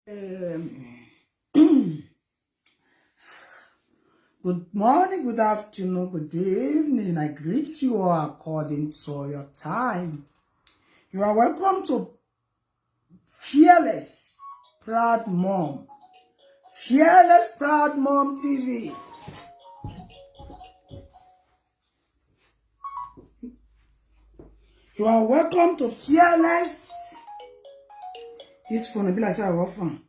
Um, Good morning, good afternoon, good evening. I greet you all according to your time. You are welcome to Fearless Proud Mom. Fearless Proud Mom TV. You are welcome to Fearless. This phone will be like I often.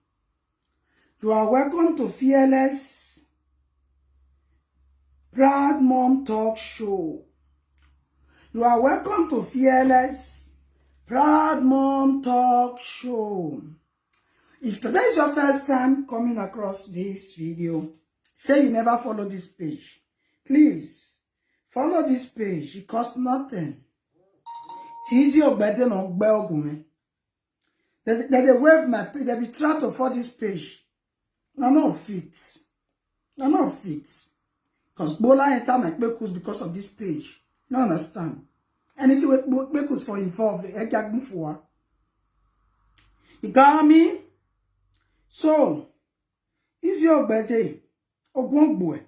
You are welcome to Fearless Proud Mom Talk Show. You are welcome to Fearless Proud Mom Talk Show. If today is your first time coming across this video, say you never follow this page. Please follow this page. It costs nothing. It's easy or better than Belgium. They wave my page. They be trying to follow this page. No, no fit. No, no fit. Because Bola enter my Bekus because of this page. No understand. Anything with Bekus for involved, you got me? So, is your birthday? Boy.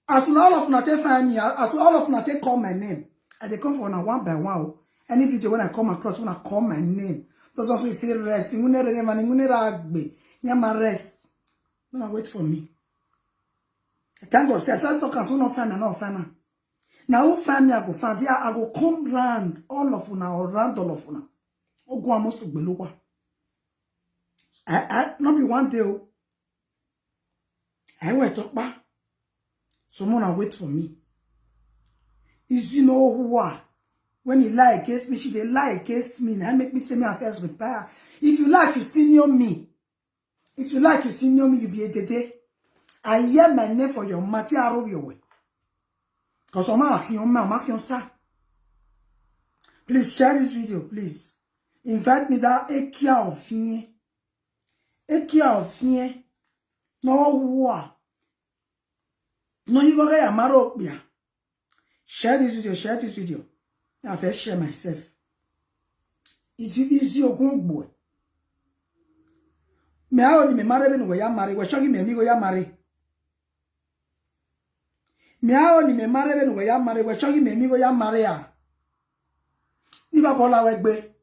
As all of Nate find me, as all of Nate call my name, and they come for one by one. Any video when I come across, when I call my name, those also say rest. You rest. No, wait for me. Thank God, say first talk and so not find me, not find me. Now who find me, I go find. Yeah, I go come round all of una or round all of una. Oh, go almost to Beluwa. I not be one day. I will talk back. Someone wait for me. Is you know who are? When he lie against me, she they lie against me. Now make me say me a first repair. If you like, you senior me. If you like, you senior me, you be a day. I hear my name for your mati arrow your way. Because I'm marking sa. Please share this video, please. Invite me that Ekia of Fie. Ekia of Fie. No war. No, you go get a marrow. Share this video, share this video. I first share myself. Easy your good boy. Me I only me marry when we are married. We shall give me go ya marry. Me I only me marry when we are married. We shall give me go ya marry. Ni ba bola wegbe.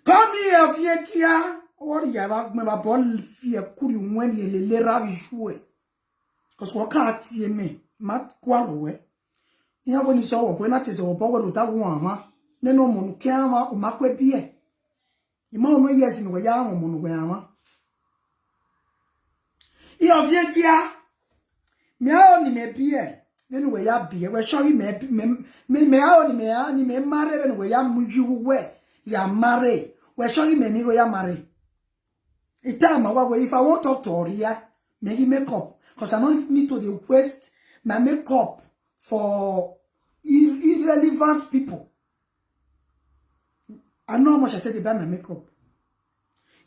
Come here, fie kia. Or ya ba me ba bol fie kuri when ye le ravi jouer. Cause what can't see me. Mat kwalo we. Ya boni so wo na tese wo bogo lo ta wo ama. Ne no mo no kiama o makwe bie. Ima o no yes ni we ya mo no we ama. Iyo vie kia. Me a oni me bie. Ne no we ya bie. We show you me a oni me marry when we ya muju we ya marry. We show you me ni go ya marry. It time if I want to talk to Oria, maybe make up. Because I don't need to waste my makeup for irrelevant people. I know how much I take to buy my makeup.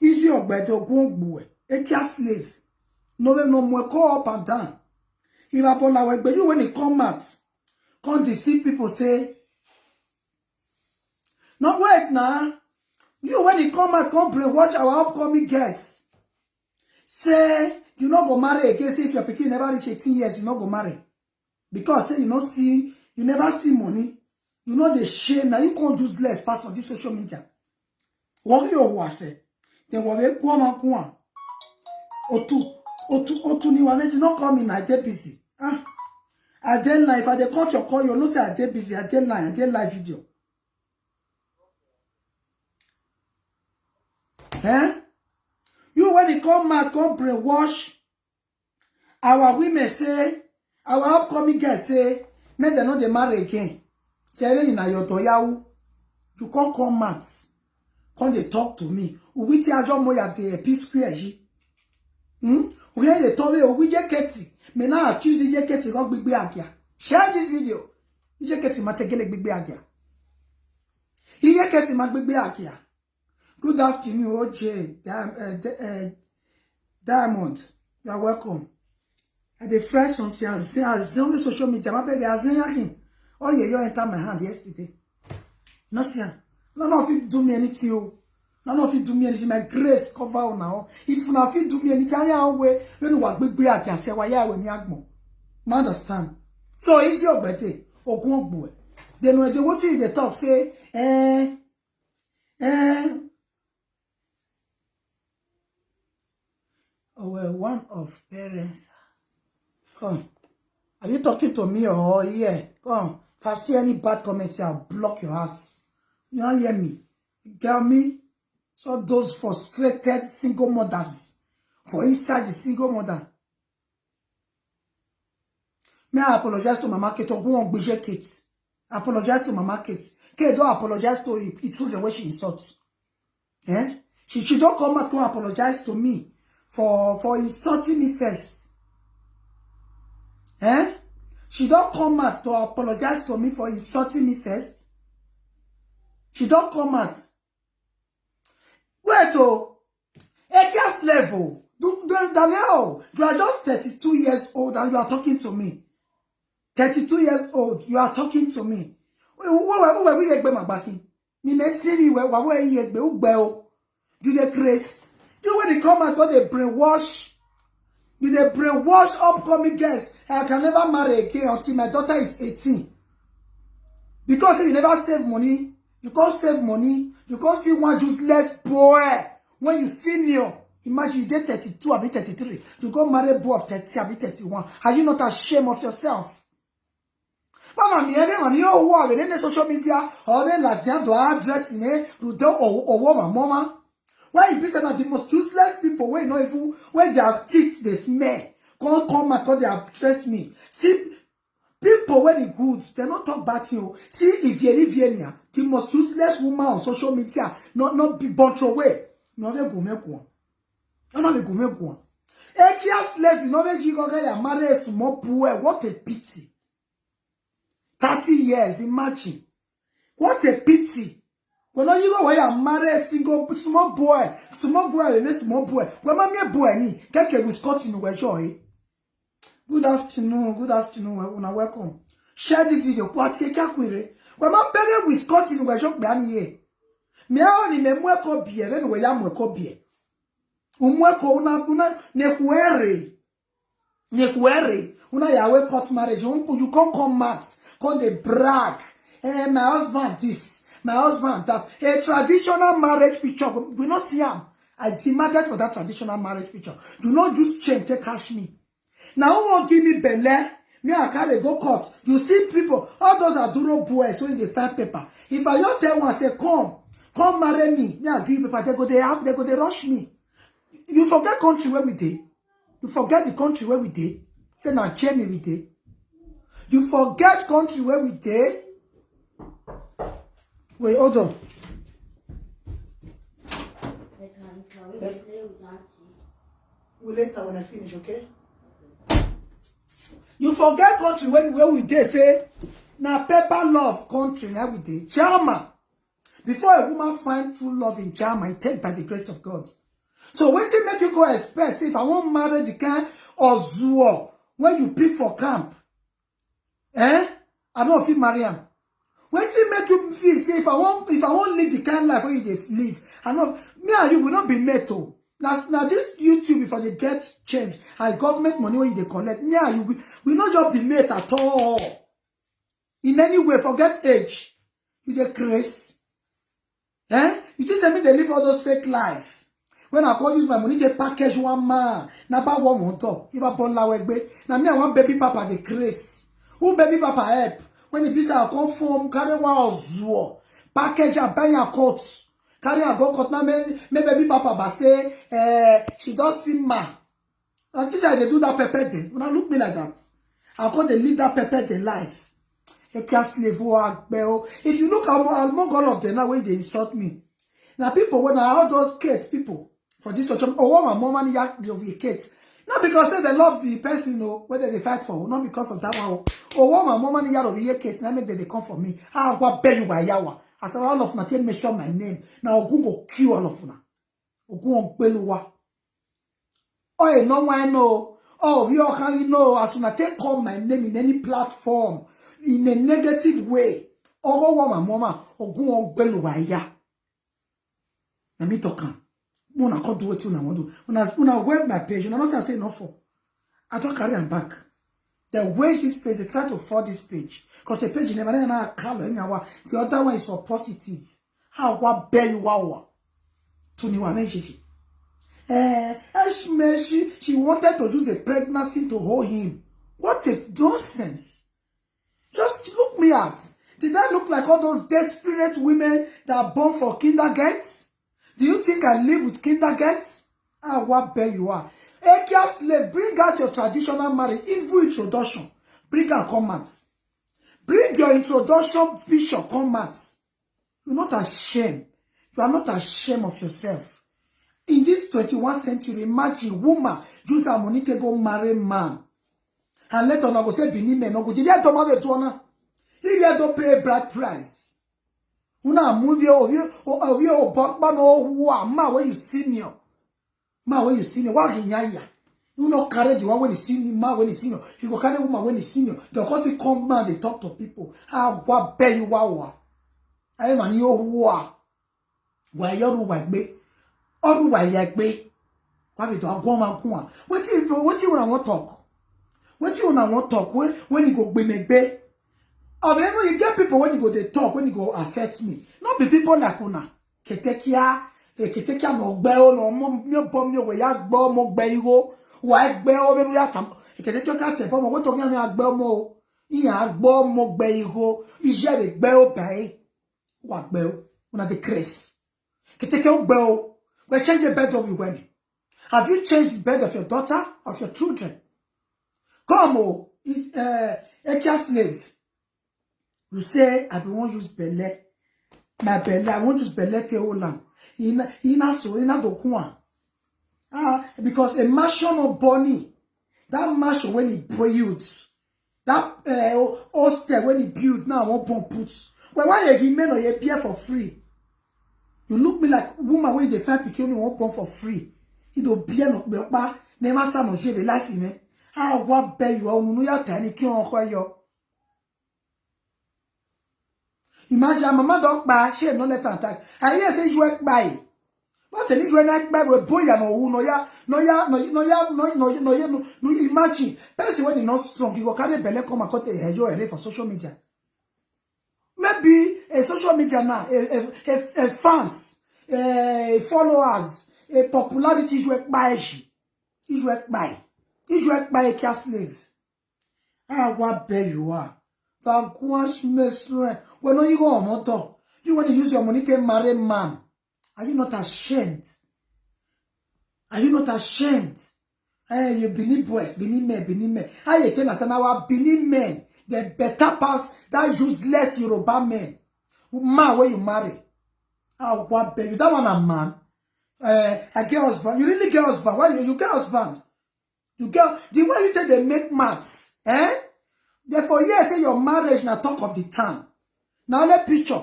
Easy or better, go boy. A slave. No more call up and down. If I put like but you when it come out, can't deceive people say. No wait now. You when it come out, come brainwash our upcoming guests. Say you not go marry again. Say if your pikin never reach 18 years, you not go marry. Because say you never see money. You know the shame. Now you can't use less pass on this social media. What you want say? Then what we go Otu ni wameji not come in I dey busy. Ah, I dey live. If I dey cut your call, you know say I dey busy. I dey live video. Eh? You when it come out, come brainwash. Our women say, our upcoming guests say, make them not they marry again. Say even in your toyawu, you can't come out. Come they talk to me. Uwiti ajo moya de peace square ji. We they told me we just keti. Me now accuse you keti rock big agia. Share this video. You just keti mategele big agia. You keti mag big agia. Good afternoon, OJ Diamond. You are welcome. I dey fresh something as only social media. My baby as oh yeah, you enter my hand yesterday. No see. None of it do me anything. None of it do me anything. My grace cover now. If you not fit do me anything, I way when you work big I can say why I when you understand. So easy or better. Ogun boy. Then when they want you, they talk say, oh well, one of parents. Come. Are you talking to me or yeah? Come. If I see any bad comments, I'll block your ass. You don't hear me? You get me? So those frustrated single mothers, for inside the single mother. May I apologize to Mama Kate or go on Bridget Kate? Apologize to Mama Kate. Kate don't apologize to it through the way she insults. Eh? She don't come out to apologize to me for insulting me first. Eh? She don't come out to apologize to me for insulting me first. She don't come out. Wait, oh, a class level. Daniel, you are just 32 years old and you are talking to me. 32 years old, you are talking to me. Where we get my backing? Ni me see me where you get you the grace. You when they come out, got they brainwash. You they brainwash upcoming guests. I can never marry again until my daughter is 18. Because you never save money. You can't save money. You can't see one useless boy. When you senior, imagine you did 32, I be 33. You go marry a boy of 30, I be 31. Are you not ashamed of yourself? Mama, me when you are in social media, or then Latin to address in a Rudo or woman, mama. Why you be saying the most useless people where no even where their teeth they smell. Can't come and they address me. See. People when it good, they not talk about you. See, if you're Vienna, the most useless woman on social media, not be bunch away. No, they go make one. No, they go make one. A kia slave, you know, you go get marry a small boy. What a pity. 30 years, imagine. What a pity. When you go where marry a single small boy, a small boy. When my boy ni, keke we Scott in the joy. Good afternoon, welcome. Share this video. What take a query? When my baby with Scott in the joke behind here. Me only me mweko bie, then we am mweko bie. Umweko una nehuere. Una yawe court marriage. You can't come mad. Can't they brag? My husband this, my husband that. A traditional marriage picture. We not see him. I demanded for that traditional marriage picture. Do not use shame to cash me. Now who won't give me belle? Me I carry go court. You see people, all those are duro boys so in the file paper. If I don't tell one say come marry me, me I give paper, they go they rush me. You forget country where we did. You forget the country where we did. Say now cheer me we did. You forget country where we did. Wait, hold on. We'll later when I finish, okay? You forget country where we did say now paper love country now we did. German. Before a woman find true love in German, it take by the grace of God. So when they make you go expect, say if I want marry the kind or zuo when you pick for camp, I don't feel marry him. When they make you feel say if I want live the kind life where you live, I know me and you will not be met to. Now this YouTube before they get change and government money when they collect, me and you will not just be met at all. In any way, forget age. You the grace. You just tell me they live all those fake life. When I call use my money, they package one man. Now about one motor. If I born la wegbe. Now me I want baby papa the grace. Who baby papa help? When the business come from carry one zuo. Package and buy your coats. Carry a go court now me baby papa but say she does see ma. And this is they do that pepper day. When I look me like that. I call they live that pepper day life. If you look at all of them now when they insult me. Now people when I all those kids people for this social oh my mom and yak of your kids. Not because say they love the person whether they fight for, not because of that one. Oh my mom and yak of your kids, now make they come for me. I go beg you by yawa. I said all of them can't make sure my name. Now I'm go kill all of them. I'm go beluwa. Oh no one know. Oh you can know as soon as they call my name in any platform. In a negative way, Oro wa mama, ogun ogbelu wa ya. Na me talking. Una can't do what you want to do. Una wave my page. Una not say no for. I don't carry them back. They wage this page. They try to fraud this page. Because the page never na color. The other one is for positive. How what bear you wow. To ni wa menshi. She wanted to use a pregnancy to hold him. What a nonsense. Just look me at. Did I look like all those desperate women that are born for kindergartens? Do you think I live with kindergartens? Ah, what bear you are. Ekia slave, bring out your traditional marriage, info introduction. Bring out comments. Bring your introduction picture comments. You're not ashamed. You are not ashamed of yourself. In this 21st century, imagine woman use her money to go marry man. And let her go say, Bini men, no go. Did you don't have a tuana? If you don't pay a bride price. Una movie of you, Bachman, or ma, when you see me. Ma, when you see me, what he yaya. You know, carry the one when you see me, ma, when you see you. You go carry woman when you see you. The cause they come man, they talk to people. Ah, what bear you wow. I am an yo wa. Why you white be? Or why yak be? What it all go man kwa? What you want to talk? What you want to talk when you go be me be? Or even you get people when you go they talk, when you go affect me. Not be people like una. Ketekia no gbe o no mo bom yo we ya gbo mo gbe iro. Wa gbe o be ya tam. Ketekia ka te bom we to yan ya gbe mo. Iya gbo mo gbe iro. Ije de gbe o bai. Wa gbe o. Una de Chris. Ketekia o gbe o. We change the bed of your wedding. Have you changed the bed of your daughter, of your children? Come o. Is Ekia slave. You say, I don't want to use belle. My belle, I want to use belle te olam. Ina so, ina do kuan. Because a mansion of Bonnie, that mansion when it builds, that hostel when it builds, now I won't put. Well, why you men or you appear for free? You look me like woman when they find picking you won't put for free. You don't be no ba never sa no je life in me. What bear you are no ya tani ki on kwa yo. Imagine mama dog by she no let attack. I hear say you work by. What say this when I buy with boy no imagine. Person when he not strong, you go carry belle come and cut a for social media. Maybe a social media now, a fans, followers, a popularity is work by is work by a cat slave. What bear you are. That quash mestre. When you go on motor, you want to use your money to marry man. Are you not ashamed? Are you not ashamed? Hey, you believe boys, believe men. How you tell that our believe men, the better pass that useless Yoruba men. Man, when you marry. What baby? That one a man. I get husband. You really get husband. Why you get husband? You get the way you tell they make maths, Therefore, yes, say your marriage now talk of the town. Now let picture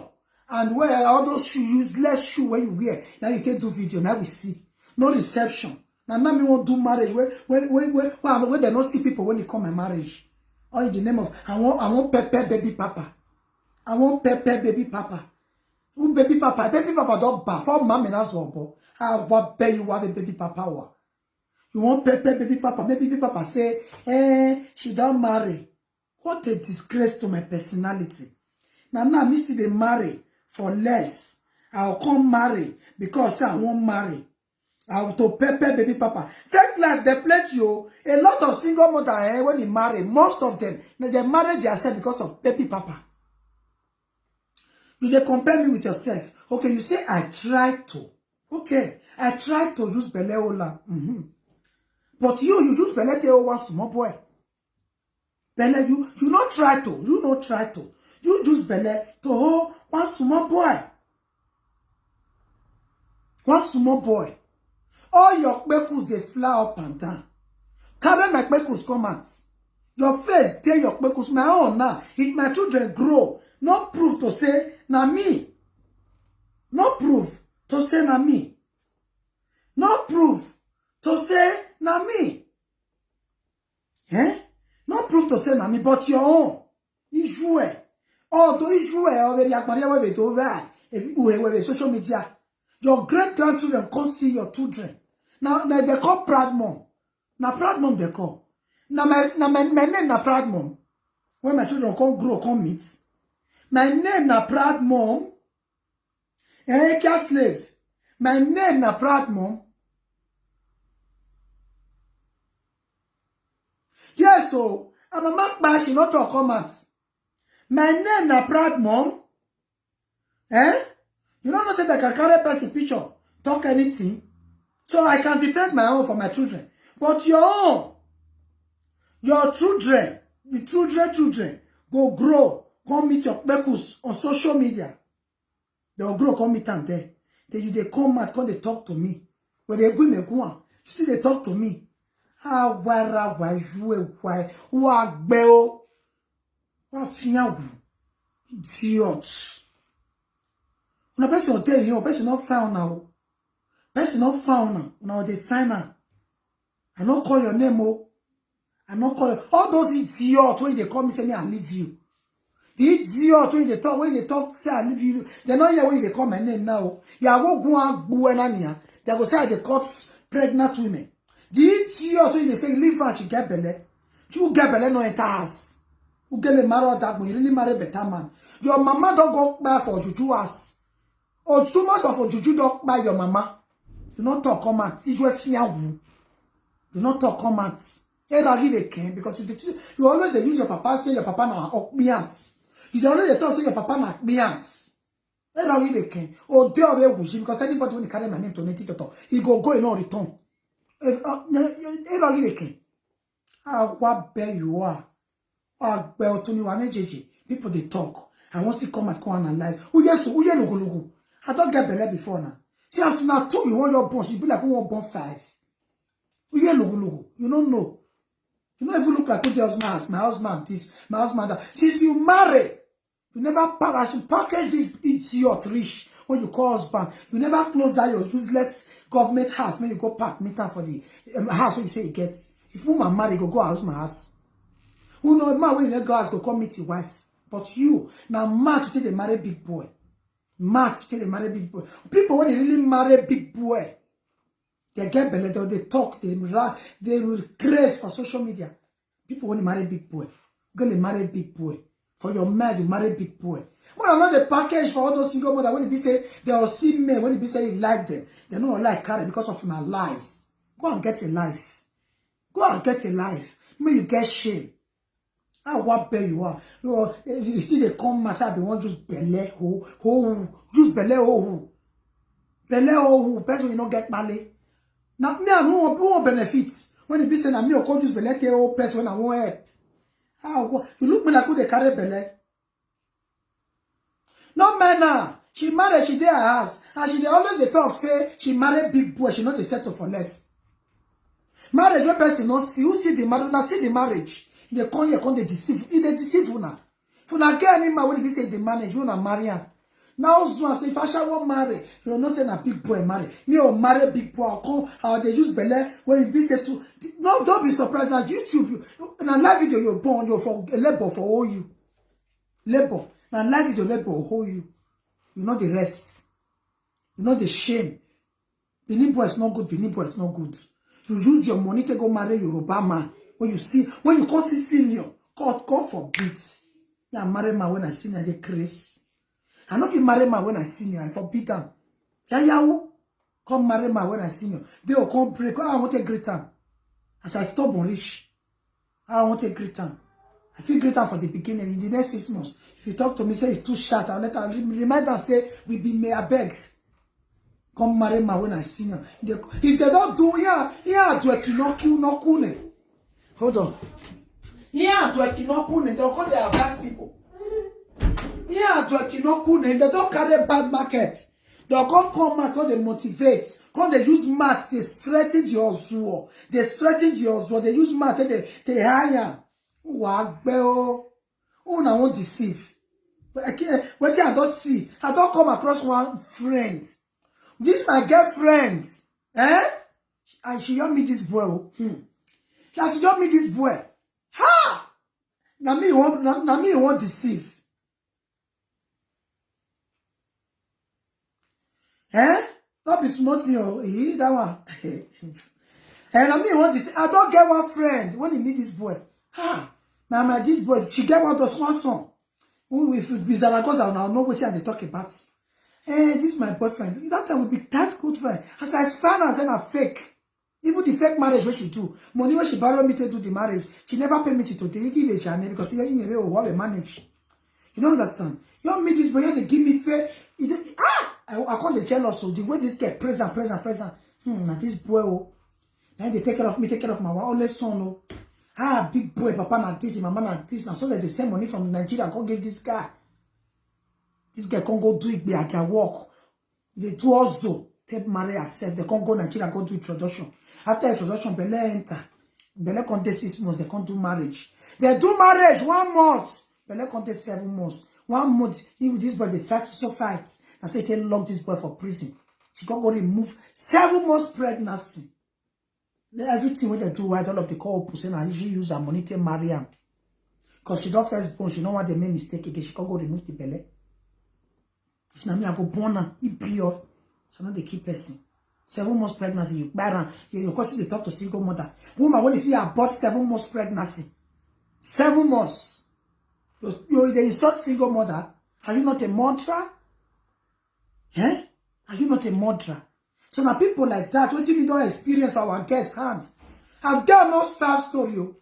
and where all those shoes, useless shoe when you wear. Now you can do video. Now we see no reception. Now me won't do marriage where they don't see people when they come my marriage. Or in the name of I want Pepe baby papa. I want Pepe baby papa. Who baby papa? Baby papa don't buy for mommy that's all. How what bear you have a baby papa? You want Pepe baby papa? Maybe baby papa say, she don't marry. What a disgrace to my personality. Now me still they marry for less. I'll come marry because I won't marry. I'll to Pepe baby papa. Fake life, they pledge you. A lot of single mother when they marry, most of them, they marry themselves because of baby papa. You they compare me with yourself. Okay, you say I tried to. Okay, I tried to use Beleola. But you use Belete one small boy. Bele, you not try to. You not try to. You use Bele to hold one small boy. One small boy. All your kpekus, they fly up and down. Carry my kpekus come out. Your face, tell your kpekus, my own now. If my children grow, not proof to say, na me. Not proof to say, na me. Not proof to say, na me. Not proof to say, na me, but your own. Ijue. Oh, to issue already with over if you have social media. Your great grandchildren can't see your children. Now they call proud mom. Now proud mom they call. Now my name na proud mom. When my children come grow, come meet. My name na proud mom. Care slave. My name na proud mom. Yes, so I'm a mark bash, she not talk comments. My name na proud mom. You don't know say that I can carry person picture, talk anything. So I can defend my own for my children. But your own, your children, the children, go grow, come meet your bekus on social media. They'll grow, come meet them there. Then they come out, come they talk to me. When they go in the corner, you see they talk to me. Ah, why, beo. What fiawu? Idiots. When a person tell you, person not found now. Person not found now. Now they find her. I not call your name, oh. I not call you. All those idiots when they call me, say me, I leave you. The idiots when they talk, say I leave you. They not here when they call my name now. Ya go go and they go say they caught pregnant women. The idiot when they say leave her, she get belly. She will get belly no enter house. Who get married that when you really marry better man. Your mama don't go buy for juju ass. Or 2 months of juju don't buy your mama. Do not talk comment. Si you fear you. Do not talk comment. Because you always use your papa, say your papa na okbias. You always talk say your papa na okbias. Or they are because anybody when carry my name to native doctor, he go in no return. What bear you are. People they talk. I want to come and analyze. Oh yes, logo. I don't get belly before now. See, as soon as 2 you want your bones, you be like who want born 5. Oh yeah, logo. You don't know. You don't even look like who the husband, my husband this, my husband that. Since you marry, you never package this idiot rich when you call husband. You never close down your useless government house when you go park meter for the house when you say you get. If woman marry, go house my house. Who know man when you go house go come meet your wife. But you now mad to take the marry big boy. Mad to take the marry big boy. People when they really marry big boy, they get belly, they talk, they grace for social media. People when they marry big boy, go they marry big boy. For your man, you marry big boy. When I'm not the package for all those single mothers, when it be say they'll see men, when it be say you like them, they don't like carry because of my lies. Go and get a life. Go and get a life. May you get shame. Ah, what bear you are. You still they come myself, they want just belly, just belly, belly, person you don't get ballet. Now, me, I won't benefits. When it be saying, I'm me, I can't just belly, person when I won't help. Ah, you look me like who they carry belly. No manner. She married, she did her house. And she always they talk, say, she married big boy, she not they settle for less. Marriage, when person not see, who see the marriage, now see the marriage. They come here, they deceive. If they deceive you now. If you not get any man, when they say they manage, you not marry her. Now, so say, if I shall want marry, you will not say a big boy marry. Me or marry big boy, or come, how they use belly, when you be say to, no, don't be surprised. Now, YouTube, in a live video, you're born, you're for labor for all you. Labor. Now, live video, labor will hold you. You know the rest. You know the shame. Benin boy is not good, Benin boy is not good. You use your money to go marry Yoruba man. When you see, when you call see senior, God forbid. Yeah, marry man when I senior, they crazy. I know if you marry man when I senior, I forbid them. Yeah, come marry man when I senior. They will come break. Oh, I want a great time. As I stop on rich, I want a great time. I feel great time for the beginning. In the next 6 months, if you talk to me, say it's too short, I'll let her remind her, say, we be may I begged. Come marry man when I senior. If they don't do, yeah, do a kinoku no kune. Hold on. Yeah, to a kinokune, they'll call their advanced people. Yeah, to a kinokune, they don't carry bad market. They'll come out, they motivate. Come they use math, they strengthen your zuo. They strengthen your zuo. They use math, they hire. Wagbo. Oh, I won't deceive. What I don't see. I don't come across one friend. This my girlfriend. And she helped me this boy. She just meet this boy. Ha! Now me you won't deceive. Eh? Not be smart, that one. And I mean, what is I don't get one friend when you meet this boy. Ah, my this boy, she get one of one song. If it be Zaragoza, I know what they talk about. Hey, this is my boyfriend. That time would be that good friend. As I found out, saying a fake. Even the fake marriage what she do, money when she borrow me to do the marriage, she never pay me to take give a channel because she ain't what we manage. You don't understand? You don't meet this boy, they give me fair. I call the jealous of the way this guy present. Now this boy, now they take care of me, take care of my only son. Oh. Ah, big boy, papa na this, mama na this. Now so that they send money from Nigeria, go give this guy. This guy can't go do it, I can walk. They do also take marry herself. They can't go Nigeria, go do introduction. After introduction, Belle enter. Belle can't take 6 months, they can't do marriage. They do marriage 1 month. Belle can't take 7 months. 1 month, he with this boy, they fight, so fights. And so he lock this boy for prison. She can't go remove 7 months pregnancy. Everything when they do right, all of the couple saying that she use her money to marry him. Because she don't first born, she don't want they make mistake again. She can't go remove the belly. If na me, I go born her, he pure. So now they keep person. 7 months pregnancy, you buy you cause they talk to single mother. Woman, what if you abort 7 months pregnancy? 7 months. You they insult single mother. Are you not a murderer? Eh? Are you not a murderer? So now people like that, what if you don't experience our guest hands? I get almost 5 stories.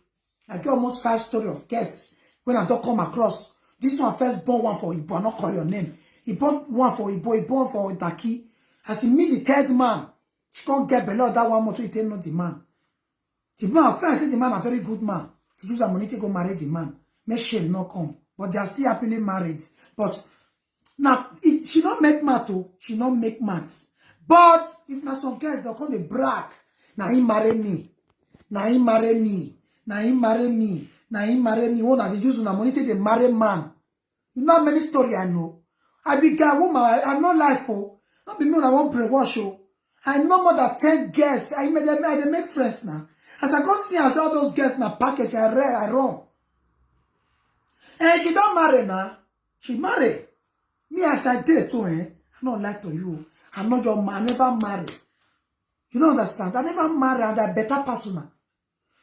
I get almost 5 stories of guests when I don't come across. This one first born one for Ibo, I not call your name. He born one for Ibo, he born for Itaki. As he meet the 3rd man, she can't get below that 1 month, he not the man. The man, first say the man a very good man. She use her money to go marry the man. Make shame not come. But they are still happily married. But now, she not make math, she not make maths. But if na some guys they'll come they brag. Now he marry me. Now he marry me. Now he marry me. Now he marry me. One they use una money they marry man. You know how many story I know. I be guy woman. I know life oh. Not be me when I want brainwash oh. I know more than 10 girls. I make friends now. As I go see as all those girls in a package, I run. And she don't marry now. She marry. Me as I did so I don't like to you. I'm not your man. I never marry. You don't understand? I never marry and I'm a better person.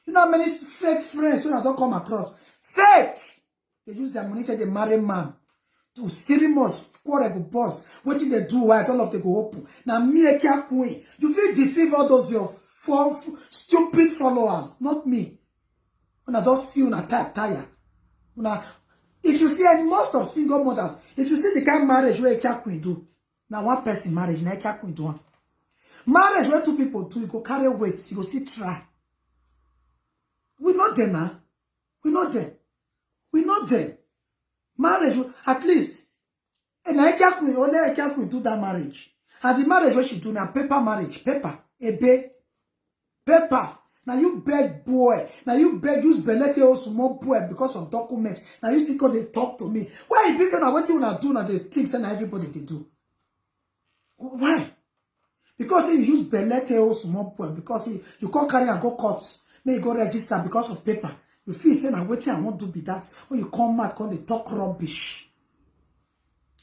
You know how many fake friends when I don't come across? Fake! They use their money to the marry man. To 3 months, quarter go bust. What did they do? Right? All of them go open. Now me a queen. You feel deceive all those your stupid followers. Not me. When I don't see you, I tire. If you see any most of single mothers, if you see the kind of marriage where a queen do, now 1 person marriage, now a queen do one. Marriage where 2 people do, you go carry weight, you go still try. We not there now. We not there. We not there. Marriage, at least, and I can't do that marriage. And the marriage what she do now, paper marriage, paper, ebe, paper. Now you beg boy, now you beg use belete or small boy because of documents. Now you see how they talk to me. Why you be saying what you wanna do now the things and everybody they do? Why? Because you use belete or small boy because you can't carry and go court, may you go register because of paper. You feel saying I'm waiting, I won't do be that. When you come mad, come they talk rubbish.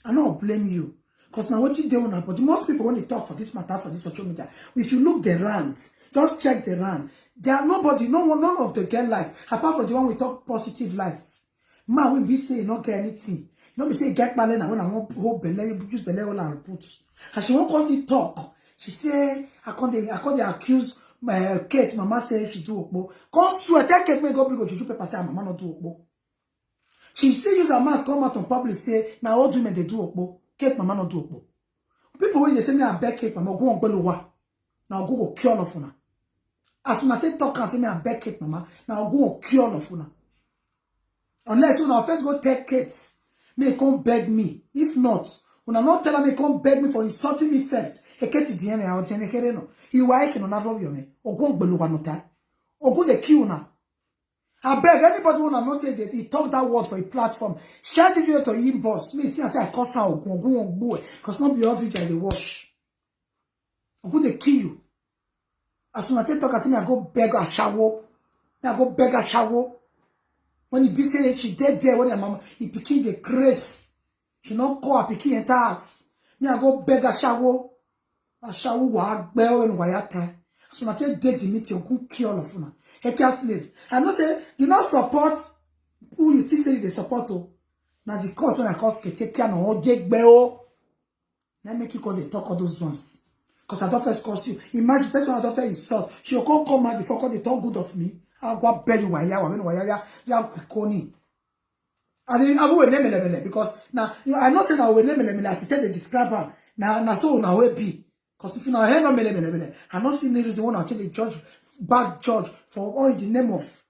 I don't blame you. Because now what you do now, but most people when they talk for this matter, for this social media, if you look the rand, just check the rand. There are nobody, none of the get life, apart from the one we talk positive life. Man, we be saying not get anything. You don't be saying get balance when I want hold belly, use belly all and put. And she won't constantly talk. She say, I can't accuse Kate, mama say she do okpo. Come swear, tell Kate me go bring juju paper say mama not do okpo. She still use her mouth come out on public say now all women they do okpo. Kate mama not do okpo. People when they say me I beg Kate mama go on below. Now go cure all of una. As soon as they talk and say me I beg Kate mama, now go on cure all of una. Unless when I first go take Kate, may come beg me. If not, when I not tell me come beg me for insulting me first. He Kate DM out and he no. He why can not love you me. Or go below one nota. Or go the queue now. I beg anybody wanna not say that he talk that word for a platform. Share this video to him boss. Me see I say I cuss out or go on boy. Cause not be all video they watch. Or go the queue. As soon as they talk, I say me I go beg a shower. Me I go beg a shower. When he be saying she dead there when her mama he became the grace. She not call her picking and task. Me I go beg a shower. Ashawo wa gbeo en wayata. So na take date meeting ogun kill all of una. Ekia slave. I know say you not support who you think say you dey support o. Na the cause when I cause Ketekia no oje gbeo. Let me keep on the talk all those ones. Because I don't first curse you. Imagine person I don't first insult. She will come out before they talk good of me. I'll go beg you why ya koni. I mean I will name me because now I not say now we name me as they describe her. Now so now we be. Because if you know hear no me, I not see any reason why actually judge bad judge for all in the name of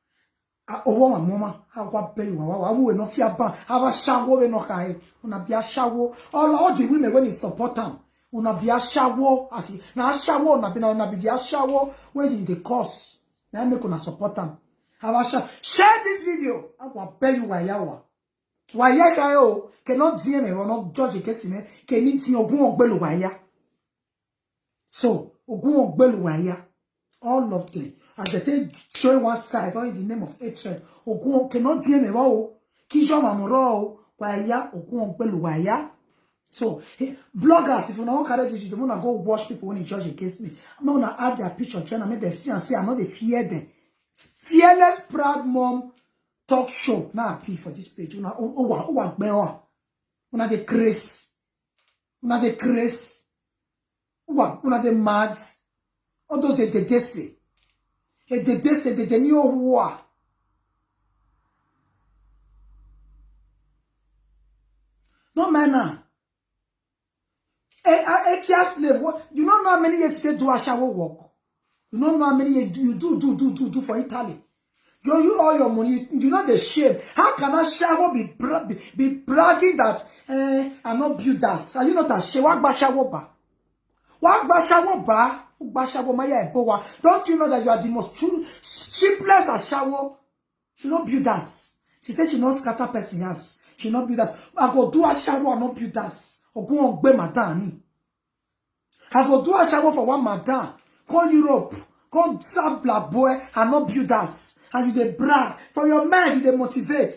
owo mama. I'll go beg you. I will not fear ban. Have a shower we no kai. Una be a shower. All the women when it's support them. Una be a shower as na shower na be the shower when you the cause. Now make una support them. Have a shower. Share this video. I will beg you why yawa. Why ya kayo cannot DM me or not judge against me. Can mean ti ogun ogbelu waya. So ogun ogbelu waya. All of them. As they take showing one side or in the name of hatred. Ogun cannot DM me wow. Kijo mamoro waya ogun ogbelu waya. So, hey, bloggers, if you don't carry this, you don't want to go watch people when they judge against me. I'm not going to add their picture, trying to make them see and say, I know they fear them. Fearless Proud Mom talk show. Now, I pay for this page. Una the grace. Una the grace. Una the mad. All those they say. They new war. No manner. A slave. You don't know how many years you do a shower work. You don't know how many years you do for Italy. You all your money. You know the shame. How can a shower be bragging that I not build that? Are you not ashamed? What ba shower ba? What ba shower ba? Ba shower maya ebowa. Don't you know that you are the most cheapest a shower? She not build that. She said she not scatter person house. She not build that. I go do a shower and not build that. I go do a shower for one madam. Call Europe. Call serve black boy and not build us. And you they brag. For your mind, you they motivate.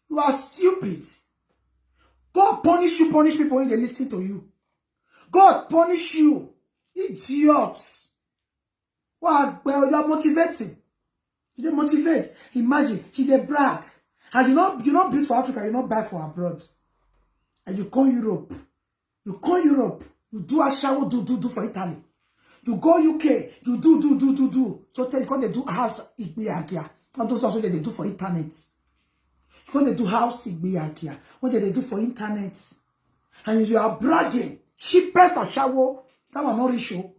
You are stupid. God punish you, punish people when they listen to you. God punish you. Idiots. Well, you are motivating. You they motivate. Imagine, you they brag. And you not build for Africa, you not buy for abroad. And you call Europe. You call Europe. You do a shower, do for Italy. You go UK, you do. So tell you can they do house igbiagia. And those also they do for internet. You can they do house igbiagia. What they do for internet. And you are bragging. Cheapest a shower. That one not rich. You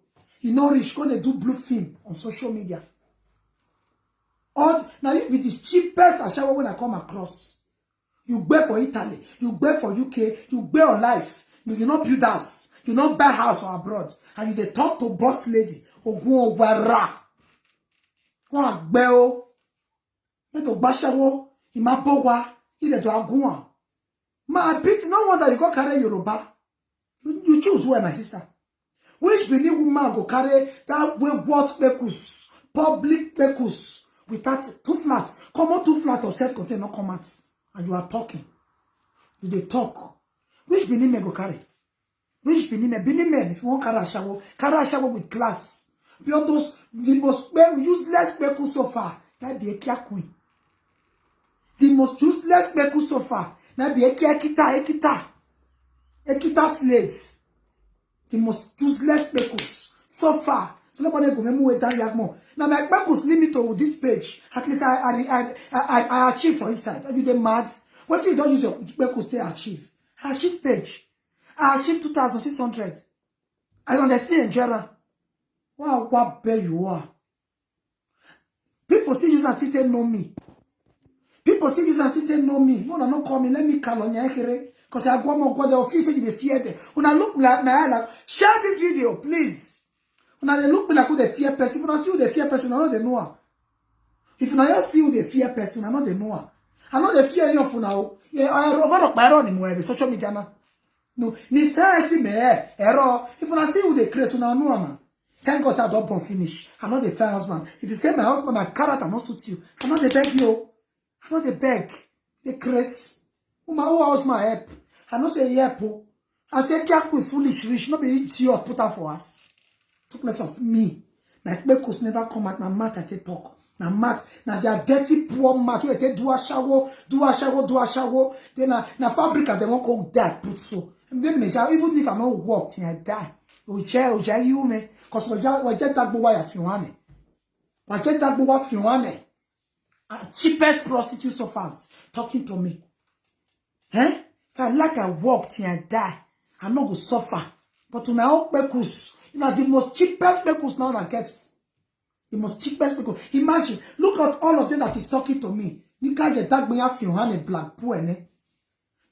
not rich. Can they do blue film on social media. Now you be the cheapest a shower when I come across. You bear for Italy. You bear for UK. You bear on life. You not build us. You not buy house or abroad. And you they talk to boss lady. Ogun Owara. Wan gbeo. You to bashawo. Imabowa. You to agun. Ma bit no wonder you go carry Yoruba. You choose where, my sister. Which Benin woman go carry that way what bekus. Public bekus. Without 2 flats. Come on 2 flats or self-contained no comments. And you are talking. You they talk. Which Benin men go carry? Which Benin men, if you want carry a shower with class. Beyond those, the most useless people so far, that be a kia queen. The most useless people so far, that be a kia kita slave. The most useless people so far. So nobody go me down yagmo. Now my people's limit to this page. At least I achieve for inside. Are you the mad? What you don't use your people stay achieve? I achieve page. I achieve 2,600. I understand Jera. Wow, what bad you are. People still use and still know me. People still use and still know me. No, not call me. Let me call on here. Because I go more the office and they fear them. When I look like my eye, like, share this video, please. When I look like who the fear person, if I see who the fear person, I know they know her. If I see who the fear person, I know they know her. I know they fear any of you now. Yeah, I run my run in social media now. No, ni say si me error. If I see who they crazy, now know man. Thank God I don't finish. I know the fair husband. If you say my husband, my character not suit you, I know they beg you. I know they beg. They crazy. Who house my help? I know say help. I say can't be foolish rich, not be idiot put out for us. took less of me. My kpekus never come out. My mouth I take talk. My mouth. Now they are dirty poor mouth. Where they do a shower. Then na fabric they won't cook that put so. And then even if I not work, I die. Oje you me. Cause we just that boy if you want it. We just that boy if you want it. Cheapest prostitute so fast talking to me. Eh? If I like I work till I die, I'm not gonna suffer. But now kpekus, the most cheapest kpekus now I get. The most cheapest kpekus. Imagine, look at all of them that is talking to me. Ni guys je tag me have you hand a black boy ne.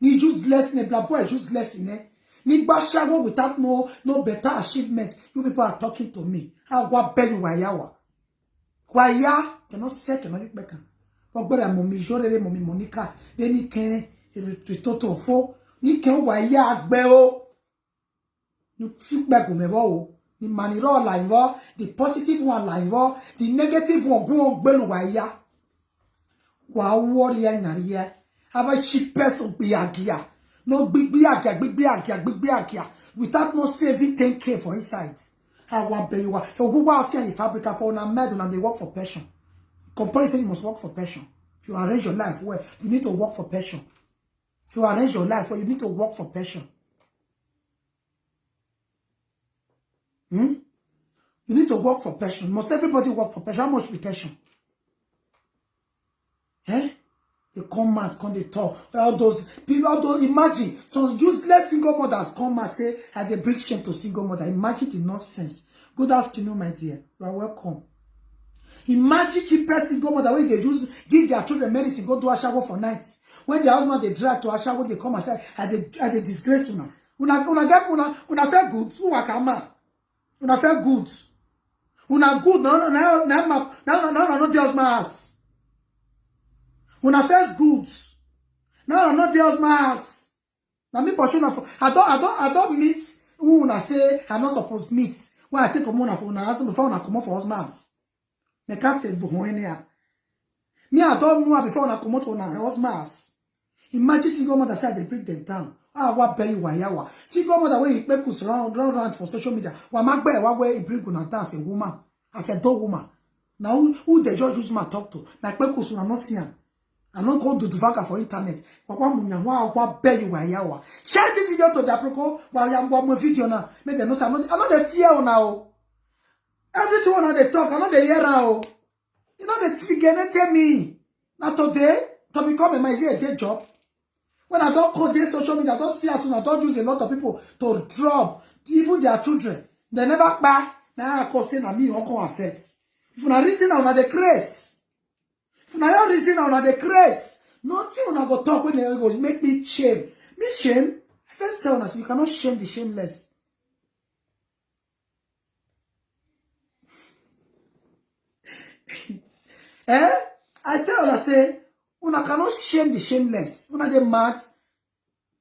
Ni useless ne black boy useless ne. Ni bashago without no better achievement. You people are talking to me. How what beg you wayawa? Waya cannot say cannot look back. What better mommy Jorele mommy Monica. Then ni can retoto fo. Ni can waya agbeo. You feedback me wo. The maniro live, the positive one live, the negative one go belu waya. Wa warrior nyaria. Have a cheapest of biagia. No big biagia. Without no saving 10K for inside. How what be you are? Who are feeling fabrica for na medal and they work for passion. Comparison, you must work for passion. If you arrange your life well, you need to work for passion. If you arrange your life well, you need to work for passion. You need to work for passion. Must everybody work for passion? How much be passion? Eh? They come out, come they talk. All those people, imagine some useless single mothers come and say, I they bring shame to single mother. Imagine the nonsense. Good afternoon, my dear. You are welcome. Imagine cheapest single mother when they just give their children medicine, go to a shower for nights. When their husband they drive to a shower, they come and say, I they disgrace una. Una feel good. Una feel good. Una good. No, not the husband ass. Una first good. No, not the husband ass. Now me portion of I don't meet who una say I not supposed to meet. When I take a money for una husband before una come out for husband ass. Me can't say bohoenia. Me I don't know before una come out for una husband ass. Imagine single mother say they break them down. Ah, what be you wayawa? Single mother when you make us round for social media. Wa magbe wa where you bring una dance a woman as a dog woman. Now who the judge use my talk to? My pekus una not see am. I'm not going to do vaka for internet. What be you wayawa? Share this video to the Aproko while I'm one more video now. Make them know I'm not the fear now. Everything on the talk, I'm not the hear now. You know the figure tell me. Now today, to become a my day job. When I don't call this social media, I don't see as soon I don't use a lot of people to drop even their children. They never buy. Now I call saying that me uncle affects. If you not reason now the craze. If you not reason now the craze. Nothing when I go talk when they go make me shame. Me shame. I first tell us you cannot shame the shameless. I tell her, I say, una cannot shame the shameless. Una they mad.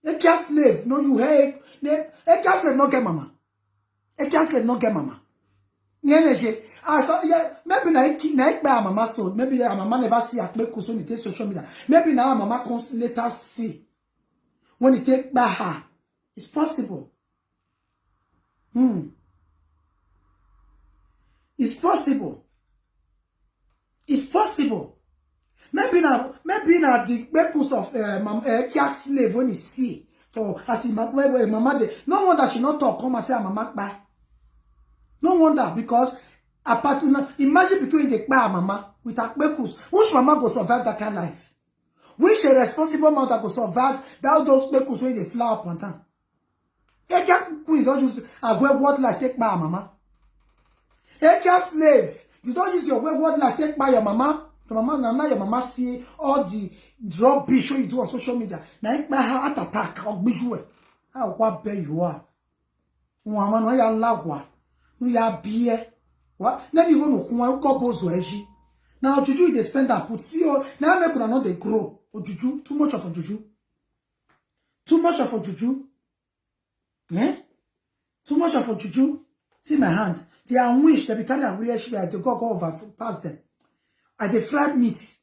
A cat slave, no you hey. A cat slave not get mama. A cat slave not get mama. Yeah, maybe na buy mama so. Maybe mama never see at make when it take social media. Maybe now mama comes later see when it take by her. It's possible. It's possible. It's possible. Maybe now the purpose of cat slave when he see for as he mama de. No wonder she not talk come and say mama buy. No wonder because apart imagine between the mama with her purpose. Which mama go survive that kind of life? Which a responsible mother go survive that those purpose when they fly up on time? A cat queen don't use a word like take by mama. A cat slave. You don't use your word like take by your mama. Your mama now your mama see all the rubbish you do on social media. Now you buy her heart attack or bijou. How what be you are? Mama no ya lagwa. No ya beer. What? Then you go no go bozo eji. Now juju they spend and put see now make una not they grow. O juju too much of a juju. Too much of a juju. Eh? Too much of a juju. See my hand. They are wish they be carrying a weird shit. They go over past them. I dey fried meat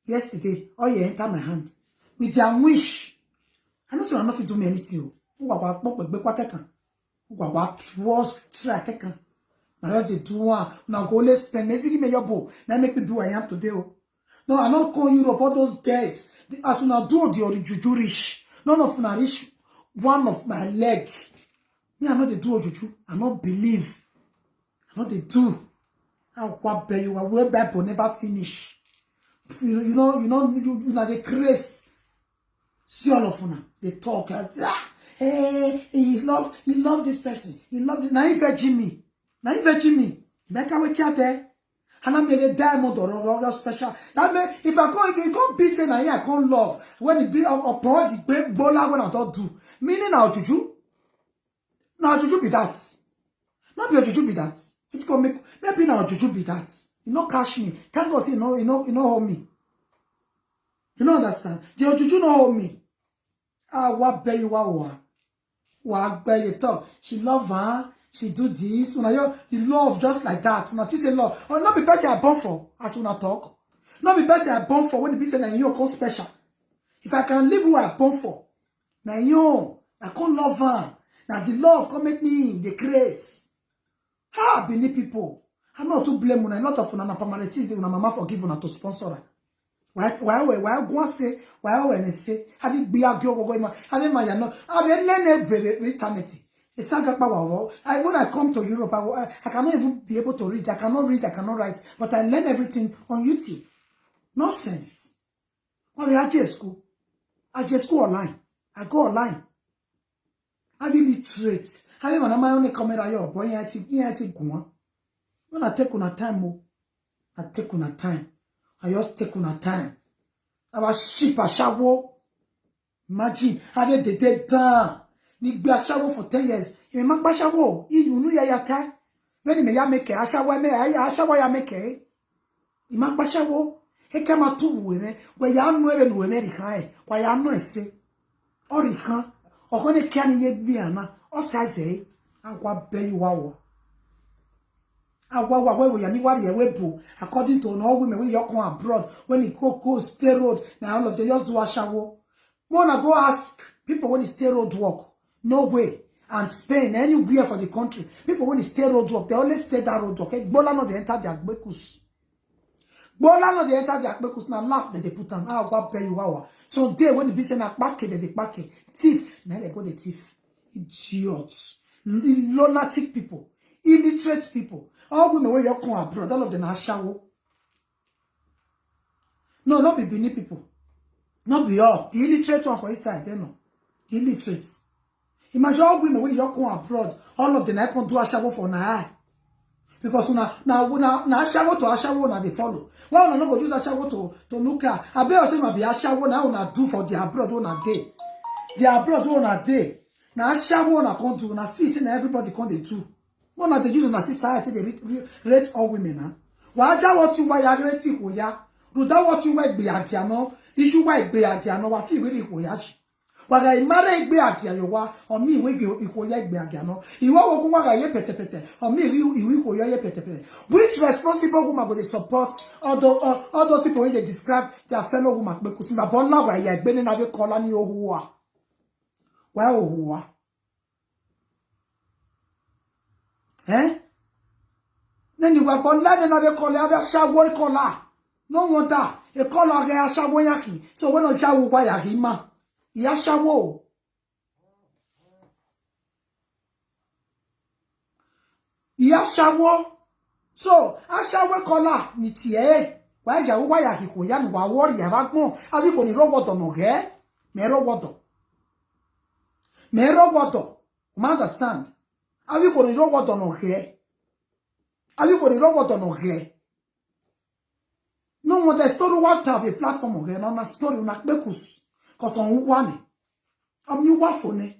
yesterday. Oh yeah, enter my hand with their wish. I know so enough to do me anything. Who wa pop be kwa kekan. Who wa was try kekan. Now just do one. Now go let's spend. Let's give me your bow. Now make me do what I am today. No, I not call Europe all those guys. As soon as do the juju rich. None of na reach one of my leg. Me, I know they do juju. I not believe. I know they do. I what bet you are way Bible never finish. You know the craze. See all of them. They talk. Hey, he love this person. He loved it. Now he fetching me. Make a wake out there. And I made a diamond or special. That mean if I can't be saying I can't love when it be upon the big bola when I don't do. Meaning now juju. Now juju be that. Not be a juju be that. It can make maybe now juju be that. You know catch me. Thank God say you know hold me. You know understand? The juju no hold me. Ah what be you what be you talk. She love her. She do this. When you love just like that. When you say love. Or not be person I born for. As when I talk. Not be person I born for. When you be saying that you come special. If I can live who I born for. Now you. I can't love her. Now the love can make me the grace. How I believe people. I'm not to blame una. A lot of una permanent system. Una mama forgive una to sponsor her. Why go and say? Why when say? Have you be a girl going? Have you my no? Have you learned eternity? When I come to Europe, I cannot even be able to read. I cannot read, I cannot write. But I learn everything on YouTube. Nonsense. When we are at school, I just go online. I go online. I really trade. I have my only camera here, boy. I take one. When I take on time, I take on time. I just take on time. I was sheep a shower. Imagine, I had the dead down. Ni gbe aṣawo for 10 years. Ime ma gba aṣawo. Inu ya ya ta. When me ya make aṣawo me aṣawo ya make. Ima gba aṣawo. E ka ma tu we me. We ya nu ebe nu me ri kan e. Wa ya nu ese. O ri kan. O ko ne kan ye bi ana. O sa ze. Agwa be you wa. Agwa we ya ni wari e we bo. According to all women when you come abroad, when you go stay road, now all of them just do aṣawo. Wanna go ask people when you stay road work. No way. And Spain, anywhere for the country. People when they stay road work, they always stay that road work. Bola no they enter their bekus. Bola no they enter their bekus. Now lap that they put on. Ah, what pay you wow. So they when they be saying that back they back thief. Now they go the thief. Idiots. Lunatic people. Illiterate people. All women when you come abroad, all of them are shower. No, not be Benin people. Not be all. The illiterate one for inside, they know. The illiterates. Imagine all women when you come abroad, all of them I can do a shower for now. Because now shower to a shower now they follow. Why not go use a shower to look at? I bet say be a shower now na do for the abroad on a day. The abroad on a day. Now a shower na come do na feast and everybody come they do. One of the use on sister I think they rate all women now. Why what you why ya rate ko ya? Do that what you why be agiano? Issue why be agiano wa fi we ko ya. Waga imare igbe akia yowa o mi we ikoya igbe akia no iwo wo waga ye petepete o mi iwi ikoya ye petepete. Which responsible woman go dey support all those people when they describe their fellow woman pe kusi na bola wa ya igbe ni na be kola ni ohuwa wa ohuwa neni wa bola ni na be kola ave shawo kola no wonder e kola ge ashawo yaki so when o jawo wa yaki ma Yashawo. Yashawo. So, ashawo kola ni tie. Wa ja wo ya ki ko ya ni wa wori ya ba gbon. Abi ko ni roboto no he. Me roboto. You understand? Abi ko ni roboto no he. Abi ko ni roboto no he. No more the story what have a platform o he. No na story una bekus. Cause on one, you wafone.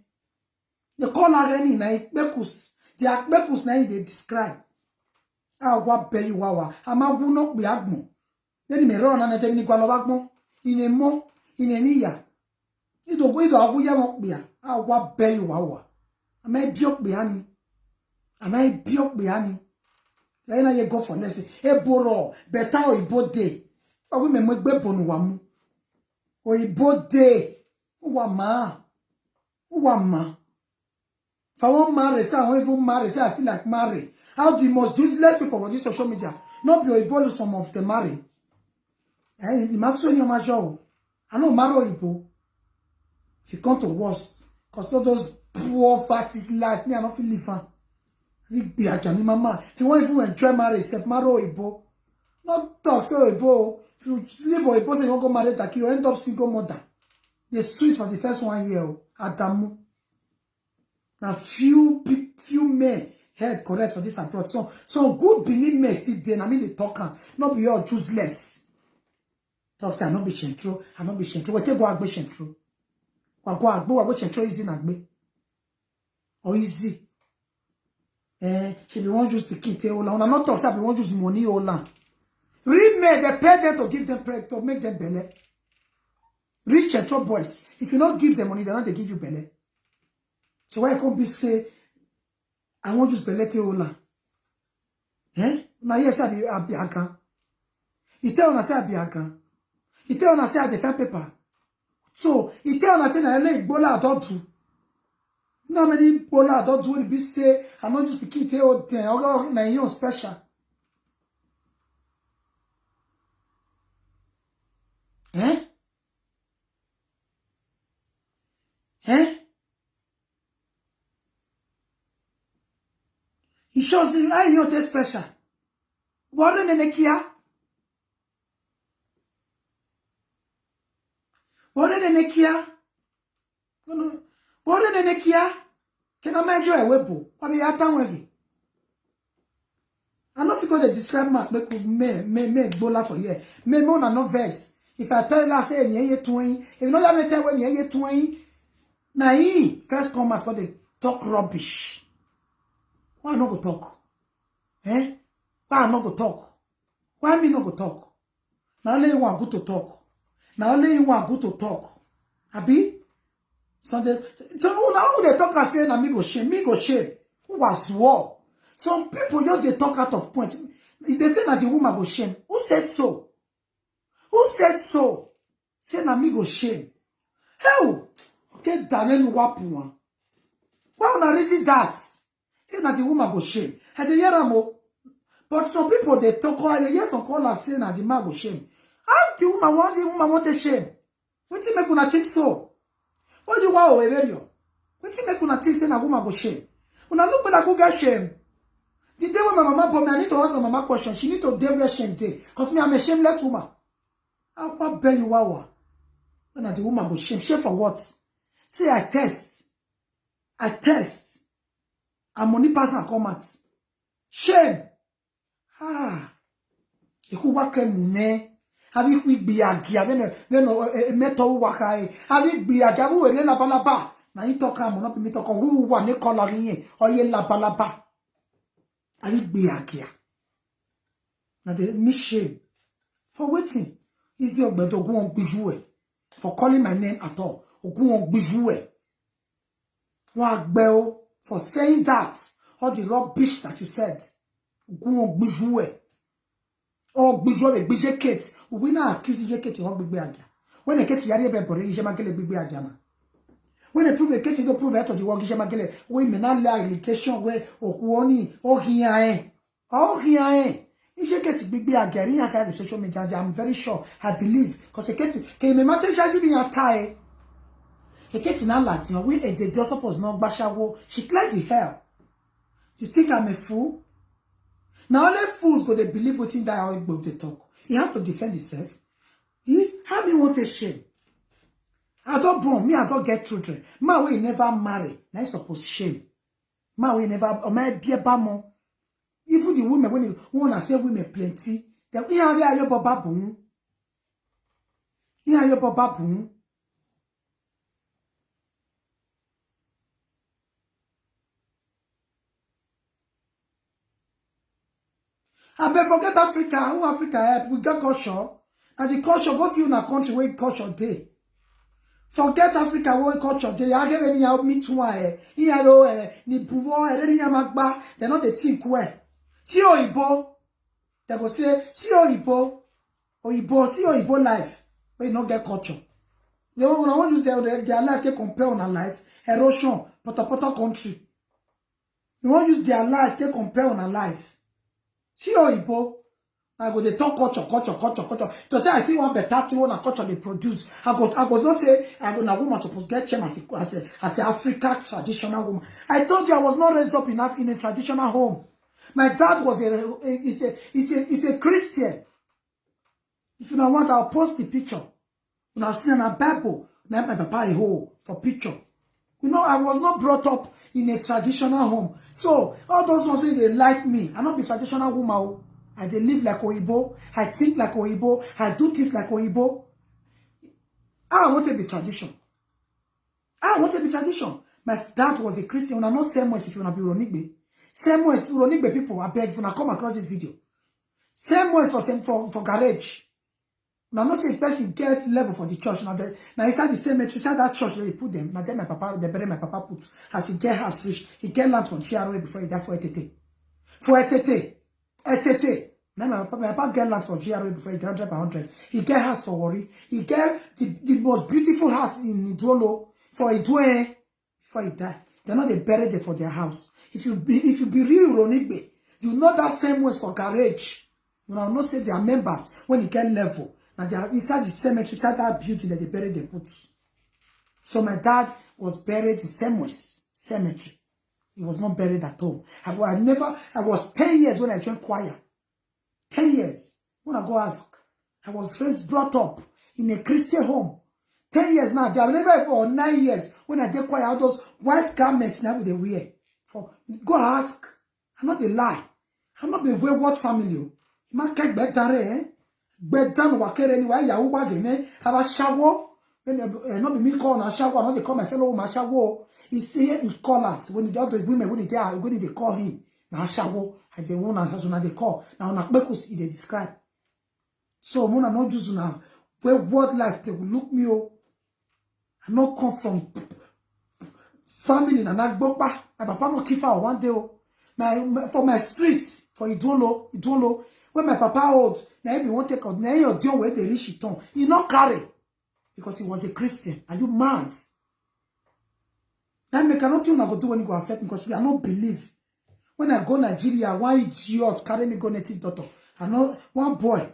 The color any na bekus. The bekus na they describe. Ah, what pay you wawa? Ama wuno be agmo. Then me run and tell me kwa agmo. In a mo, in a nia. It will go to a wuya mok bia. Ah, what pay you wawa? Am I biok biani? Am I biok biani? Lena ye go for lesson. E boro, beta o ibode. Ah, we me mwekbe bonu wamu. Oibode Uwama. If I won't marry, so I won't even marry, so I feel like marry. How the most useless people on this social media not be able some of them marry. Eh, you must your major. I know marry Igbo. If you come to worst, because all those poor fatties life, me I don't feel live. Be a Johnny mama. If you want even enjoy marriage, self marry Igbo. Not talk so Igbo. If you live for Igbo, say you want to go marry that you end up single mother. They sweet for the first 1 year. Adamu. Now few men head correct for this approach. So good believe me still there. I mean they talk not be all useless. Talk say I not be shentro. I not be shentro. What go agbe shentro? What go agbe shentro easy na agbe? Or easy? She be one just pikin te ola. Una not talk say be one just money ola. Real men they pay them to give them bread to make them belly. Rich and top boys. If you not give them money, they not they give you belly. So why can't be say I want just belly te ola? Now yes I be akan. He tell una say I be akan. He tell una say I defend paper. So he tell una say na ele igbola adotu. No many igbola adotu will be say I not just pikin te o ten or na yon special. He shows you I you te special. What in the kia? What in the kia? No. What in the kia? Can I measure a webo? I mean, I don't know. I know if you go to describe mark, make bola for here. Me more than no verse. If I tell you, say, ye twin, if you know that me tell when ye twin, now he first come out, they talk rubbish. Why not go talk? Why not go talk? Why me not go talk? Now only you want good to talk. Now only you want good to talk. Abi? So now they talk and say, na me go shame. Who was war? Some people just they talk out of point. If they say that the woman go shame, who said so? Who said so? Say na me go shame. Hell, okay, damn wapu. Why una reason that? Say that the woman go shame. And they hear am. But some people they talk and they hear some call and say that the man go shame. How the woman want a shame? What you make una think so? What do you want to wear you? What you make una think say na woman go shame? Una look when I go get shame. The day when my mama born me, I need to ask my mama question. She need to deal with shame day. Because me, I'm a shameless woman. How bear you wawa? When the woman go shame. Shame for what? Say I test. And money pass and come out. Shame. You could work mune. Have you quick be a gear? Then metal wakai. Have you be a gabu and la balaba? Now you talk, I'm not me talk. Who want to call again? Or ye la balaba? Have you be a gear? Now they miss shame. For waiting. Is your better go on bijoué. For calling my name at all. Or go on bijoué. What bell for saying that? All the rubbish that you said. Go on bijoué. Or bijoué, bijé kate. We now accuse you kate or big bag. When a kate yari bebore, you magele big bag. When a prove a kate, you prove it to the work, you magele. We may not lie indication where or woni or here. Oh, here. If you get big again, I have social media. I'm very sure. I believe because a kate can me matter shaji be a tie. A kate in Latin, we a the suppose no bashawo. She cleared the hell. You think I'm a fool? Now only fools go they believe what's in that how they talk. He have to defend himself. He how me want a shame. I don't born me. I don't get children. My way never marry. Now suppose shame. My way never. Or my be a bamo. Even the women, when you want to say women plenty, they have your baba boom. You have your baba boom. I bet forget Africa. Who Africa help? We got culture. And the culture go see in a country where culture day. Forget Africa where culture day. I have any help me to I. He have ni pouvoir. Any magba. They not the think where. See Oyibo, they go say, see Oyibo, see Oyibo life, but you not get culture. They want use their life to compare on our life, erosion, pota country. You won't use their life, they compare on a life. See how Igbo, I go, they talk culture. To say I see one better thing when a culture they produce. I go don't say, I go, na woman supposed to get chem as a African traditional woman. I told you I was not raised up enough in a traditional home. My dad was a Christian. If you don't want, I'll post the picture. When I've seen a Bible, now my papa a hole for picture. You know, I was not brought up in a traditional home. So, all those ones say they like me. I'm not a traditional woman. I they live like Oyibo. I think like Oyibo. I do things like Oyibo. I want to be tradition. I want to be tradition. My dad was a Christian. I know same ways if you want to be Uronigbe. Same ways, Uronigbe people, I beg, if you want to come across this video. Same ways for garage. Now, not say if person get level for the church. Now, inside the cemetery, inside that church, they put them. Now, then my papa, they bury my papa put. As he get house rich, he get land from GRA before he die for ETT. For ETT. Now, my papa get land for GRA before he die 100 by 100. He get house for Worry. He get the most beautiful house in Idwolo for Idwe before he die. They're not they buried there for their house. If you be real Ronigbe, you know that same ways for garage. You know, not say they are members when you get level. Now they are inside the cemetery, inside that building that they buried the boots. So my dad was buried in Semwes cemetery. He was not buried at home. I was 10 years when I joined choir. 10 years. When I go ask, I was brought up in a Christian home. 10 years now. They have never for 9 years when I did choir, all those white garments now they wear. Go ask. I'm not the lie. I'm not the wayward family. Ma kek bedare, eh? Bedan wakere anyway, yahu wagene, have a shower. Not be me call a shower, not they call my fellow my shower. He say he call us when the other women when they call him. Now shower, and they won't answer now they call. Now na bekus they describe. So mona not just now wayward life they will look me oh. I not come from family na nagbokpa. My papa no kifa one day oh. For my streets for Idwolo. When my papa old, now he won't take out. Now you're doing where they reach it on. He not carry because he was a Christian. Are you mad? Now me cannot tell you go do when you go affect me because we are not believe. When I go Nigeria, one idiot carry me go native doctor. I know one boy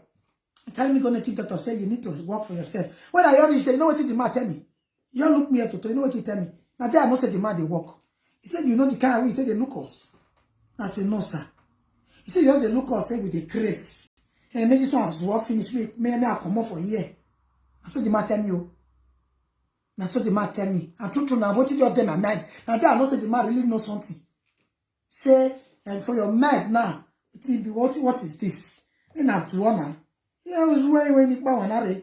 carry me go native doctor say you need to work for yourself. When I reach there, you know what the man tell me? You don't look me at Toto. You know what he tell me? Now there I know say the man they work. He said you know the kind of way you take the look us. I said no sir. He said, you just look or say with the grace. And maybe this one has work finish. May I come up for a year. And so the man tell me, oh. And so the man tell me. And true now, what did you tell my mind? And then I know say the man really knows something. Say, and for your mind now, it will be what is this? And as one, yeah, I was when it was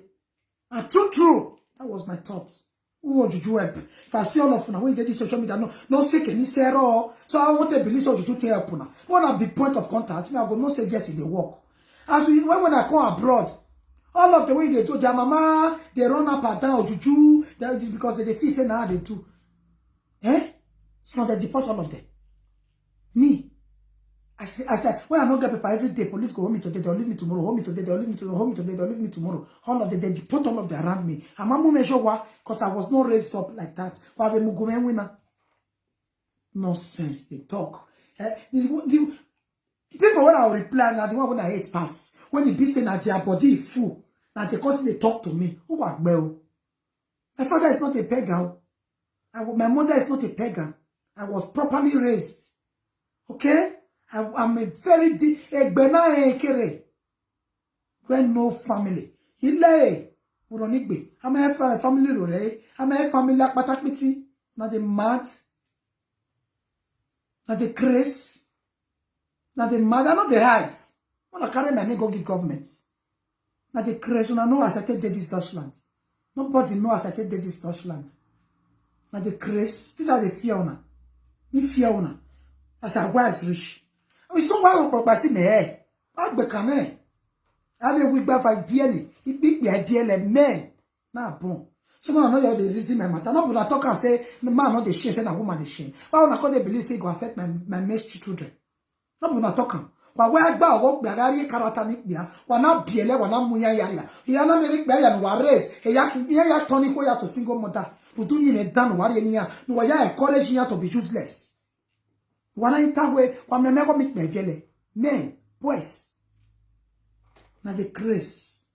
and true. That was my thoughts. Who would you help? If I see all of you now, when you get this social media, no say any zero. So I want to believe so you to help now. One of the point of contact, me I go no say just in the work. As when I come abroad, all of the way they do their mama, they run up and down juju, because they feel say now they do. So they deport all of them. Me. I said, when I don't get paper every day, police go home me today, they'll leave me tomorrow, home me today, they'll leave me tomorrow, home me today, they'll leave me tomorrow. All of them, they deport all of them around me. And my measure why? Because I was not raised up like that. But the Mugumen winner. Nonsense, they talk. The people when I reply, now the one when I hate pass. When it be saying that their body is full, now they cause they talk to me. Who are well? My father is not a pagan. My mother is not a pagan. I was properly raised. Okay? I'm a very deep, when no family. Ile, Uronigbe. I'm a family role. I'm a family like Patakmiti. Not the mad. Not the grace. Not the mad. I know the heights. When I carry my name go give government. Not the grace. When I know as I take this Deutschland. Nobody know as I take this Deutschland. Not the grace. These are the fear owner. Me fear owner. As I was rich. We so well by see me eh. I be can eh. Have a week by 5 bien. It big be idea like men. Nah bon. Someone know the reason my matter. No but talk and say the man not the shame, say na woman the shame. Why una call they believe say go affect my messed children. No but talk am. Why agba work be agari character ni bia. Wa na biele wa na muya yaria. Ya na me bia ya no wa raise. E ya turn ko ya to single mother. We do need a down worry ni ya. No wa ya encourage ya to be useless. Wana itawe, wa memeko mit mebele. Men, boys. Na the grace.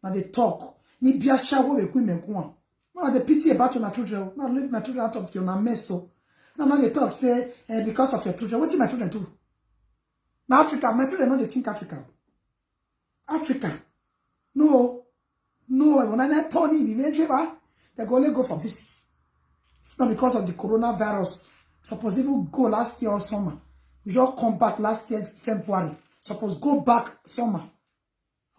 Na the talk. Ni biasha wo we kwi menkuan. No, the pity about your children. Now leave my children out of your mess. So now they talk, say, because of your children. What do my children do? Now Africa, my children know they think Africa. Africa. No. When I turn in the major, they go only go for visits. Not because of the coronavirus. Suppose even go last year or summer. We just come back last year, February. Suppose go back summer.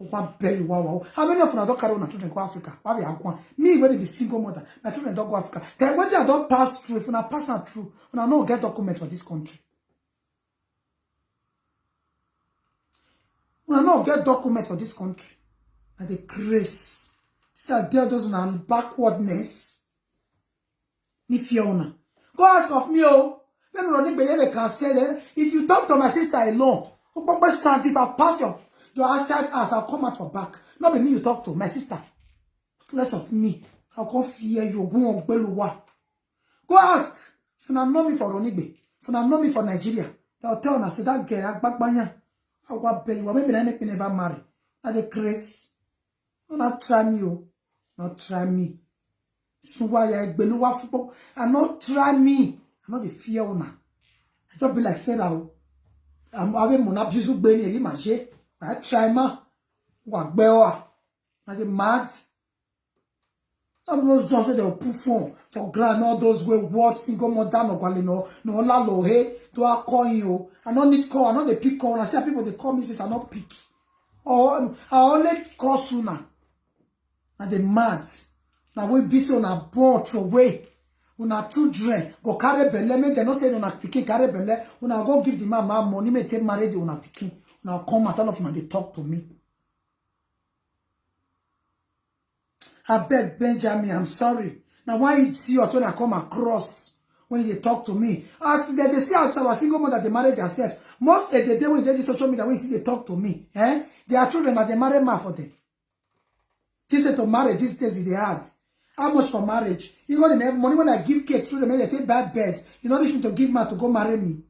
Wow. How many of you don't carry on children go Africa? Why we are going? Me, when be single mother, my children don't go Africa. Then when I don't pass through, if I pass through, when I don't get documents for this country. When I don't get documents for this country. And the grace. These are there those and backwardness. Ni Fiona. Go ask of me, oh. When running behavior can say that if you talk to my sister alone, stand if I pass your outside as I'll come out for back. Not be me you talk to, my sister. Less of me. I'll come fear you. Go ask. If you don't know me for Ronigbe, if you don't know me for Nigeria, they'll tell me, I say that girl, back banya. I will pay you. Maybe I make me never marry. Not the grace. Not try me, oh. Not try me. So why I beluwa football and not try me. I'm not the fear owner. I just be like Sarah. I'm having mon abusu beni e manger. I try ma. Wa gbewa. Na the mad. I'm not so they will put phone for grand all those way words single mother no gwale no la lo he do I call you. I don't need call. I not the pick call. I see people they call me since I not pick. Or I only call sooner. And the mad. Now we be so na born throw away. Una children go carry belle. Me they not say una pikin carry belle. Una go give the man money. Me take marry the una pikin. Una come at all of una they talk to me. I beg Benjamin, I'm sorry. Now why you see or when I come across when they talk to me? As they say outside our single mother they marry themselves. Most of the day when they do social media when you see they talk to me, their children are they marry man for them. This is to marry these days they had. How much for marriage? You got the money when I give kids to them, they take bad bed. You know, this me to give man to go marry me.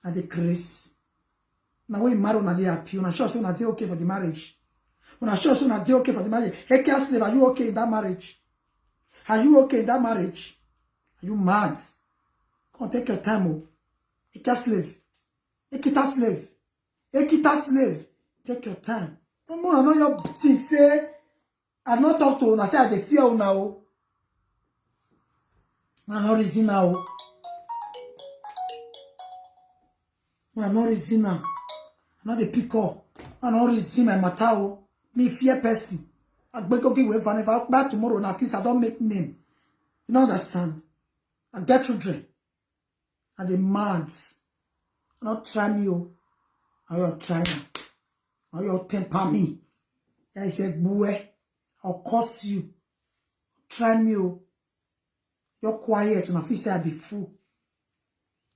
And the grace. Now when you marry, they happy. When I sure say they okay for the marriage. When I sure say they okay for the marriage. Hey, slave, are you okay in that marriage? Are you okay in that marriage? Are you mad? Come on, take your time, oh. Hey, slave. Ekita slave. Ekita slave. Take your time. No more, I know your thing say. I not talk to una say I dey fear una o. I no reason now. I no reason now. I no dey pick up. I no reason my matter o. Me fear person. I go give way for if I back tomorrow and at least I don't make name. You don't understand? I get children. And the mad. Not try me o. I will try me. I will temper me. I said, boy. I'll curse you. Try me, oh. You're quiet and I feel say I be fool.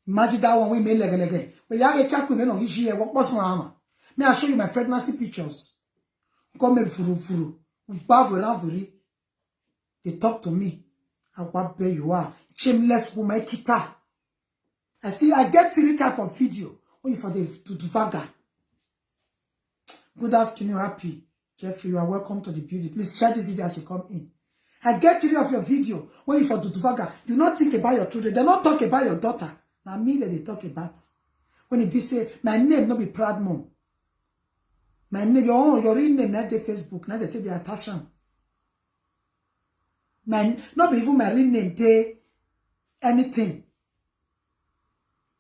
Imagine that one we made leg. But you have a check with me on each year. What was my armor? May I show you my pregnancy pictures? Come me furu. They talk to me. I what bear you are. Shameless woman, kita. I see, I get 3 type of video. Only for the to vaga. Good afternoon, happy. Jeffrey, you are welcome to the beauty. Please share this video as you come in. I get 3 of your video when you for Dutuvaga. You not think about your children. They not talk about your daughter. Now me that they talk about. When it be say, my name not be proud mom. My name, your real name, not the Facebook. Now they take the attachment. Not be even my real name, they anything.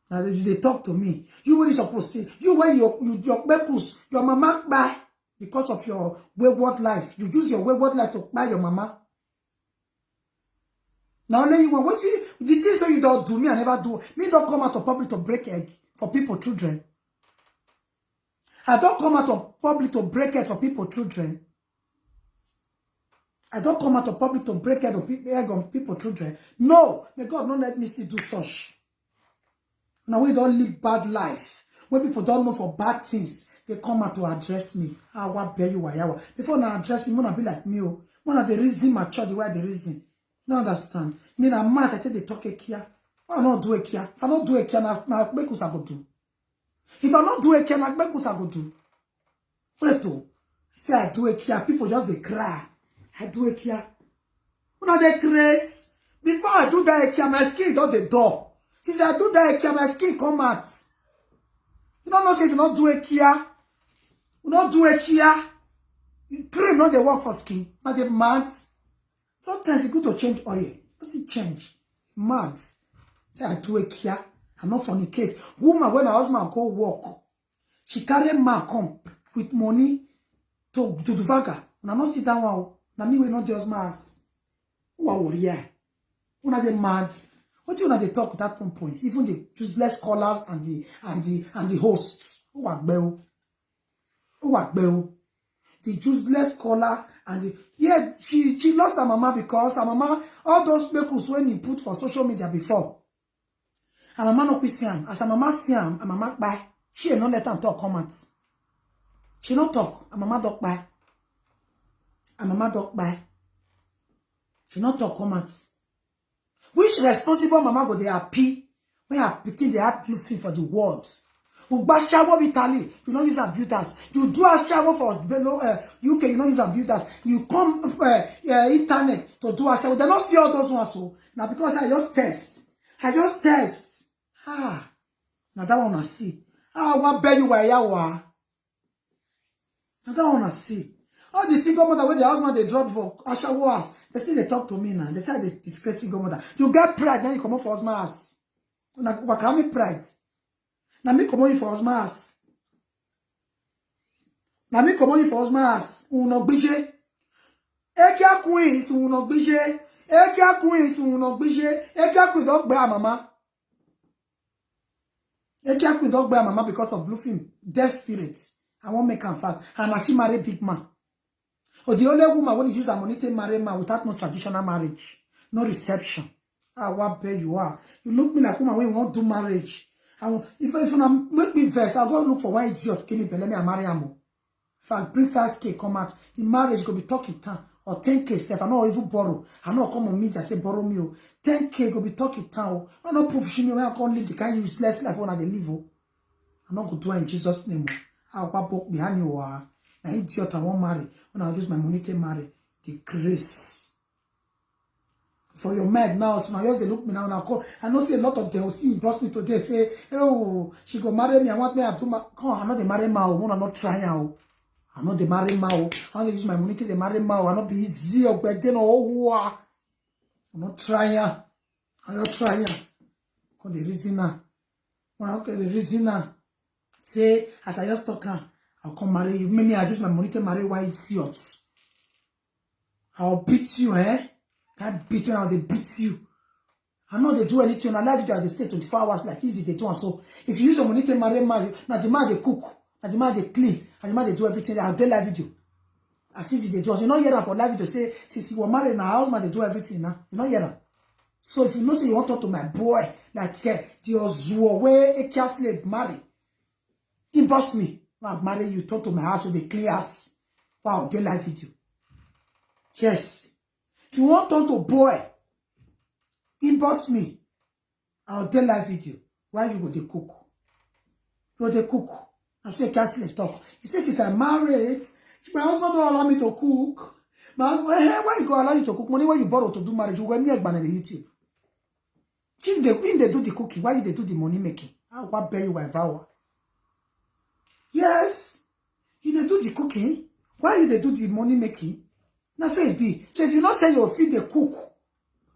Now they talk to me. You when you supposed to say, you when your purpose, your mama buy. Because of your wayward life. You use your wayward life to buy your mama. Now only you want. The things so you don't do, me I never do. Me don't come out of public to break egg for people, children. I don't come out of public to break egg for people, children. I don't come out of public to break egg on people, children. No. May God not let me still do such. Now we don't live bad life. When people don't know for bad things. They come out to address me. I want bear you why. Before now address me, wanna be like me. One of the reason mature the way the reason. You don't understand. Me na mad I tell they talk here. Why not do a kia? If I not do a kia, na make us go do. If I not do a kia, na make us go do. Wait to say I do a kia, people just they cry. I do a kia. When they craze, before I do that a kia, my skin don't the door. Since I do that a kia, my skin come out. You don't know say if you not do a kia, you not do a kia. Cream not they work for skin, not the mad. Sometimes it's good to change oil. Just change. Mad. Say I do a kia. I not fornicate. Woman when her husband go work, she carry man come with money to do vaga. Una not sit down one. Na me we not just mass. Who are warrior? Una they mad. What you wanna they talk at that one point? Even the useless callers and the hosts. Who are bell? Who are bell? The useless caller and the she lost her mama because her mama all those makers when he put for social media before. Her mama no see him. As her mama see him, her mama buy. She ain't not let her talk comments. She not talk. Her mama dog buy. Her mama dog buy. She not talk comments. Which responsible mama go they happy when her picking the heart blue for the world? Ugba shower Italy, you don't use abuters. You do a shower for UK, you don't use abuters. You come internet to do a shower. They don't see all those ones. So now because I just test. Ah, now that one I see. Ah, what bet you why yawa? Now that one I see. All the single mother when the husband they drop for Asha was, they say they talk to me now. They say they disgrace single mother. You get pride, then you come up for husband ass. What can me pride? Na me come on for husband. Na me come on for husband. Uno bije. Ekia queens uno bije. Ekia queens uno bije. Ekia queen dog bear mama. Ekia queen dog bear mama because of blue film. Deaf spirits. I won't make her fast. And she marry big man. Or the only woman when you use a money to marry man without no traditional marriage. No reception. Ah, what bear you are. You look me like woman when you want to do marriage. If you make me vex, I'll go look for one idiot to give me let me marry him. If I bring 5K come out, the marriage go be talking time or 10K self. I know even borrow. I know come on media say borrow me. 10K go be talking time. I know proof me when I can't live the kind of useless life when I live. I'm not going to do it in Jesus' name. I'll walk behind you. Now idiot I won't marry. When I use my money to marry, the grace. For your mind now, so now you just look me now and I call. I know see a lot of them will see impress me today. Say, oh, she go marry me. I want me to do my. Come on, I'm not the marry ma. I'm not trying out. I'm not the marry ma. I'm not use my money to the marry ma. I'm not be easy or better or I'm not trying. I'm not trying. Cause the reason now. Okay, the reason now. Say as I just talk now, I'll come marry you. Maybe I use my money to marry white idiots. I'll beat you, eh? Can't beat you now, they beat you. I know they do anything. I like you at the stay 24 hours like easy they do. And so if you use your money to marry, now the man they cook, now the man they clean, and the man they do everything. I'll tell live video. As easy they do. So you know hear for live video say, since you were married now, house man they do everything now. You know hear. So if you know say you want to talk to my boy, like the Ozuo where a care slave marry, inbox me. I'll marry you, talk to my house with the clear ass. Wow, they live video. Yes. If you want to turn to boy, inbox me. I'll tell live video. Why you go to cook? You go to cook. I say can't slave talk. He says since I'm married, my husband don't allow me to cook. Why you go allow you to cook? Money when you borrow to do marriage, you go me on YouTube. When they do the cooking, why they do the money making? I want pay you by vow. Yes. If they do the cooking, why you they do the money making? Now say it be. So if you not say you feed the cook,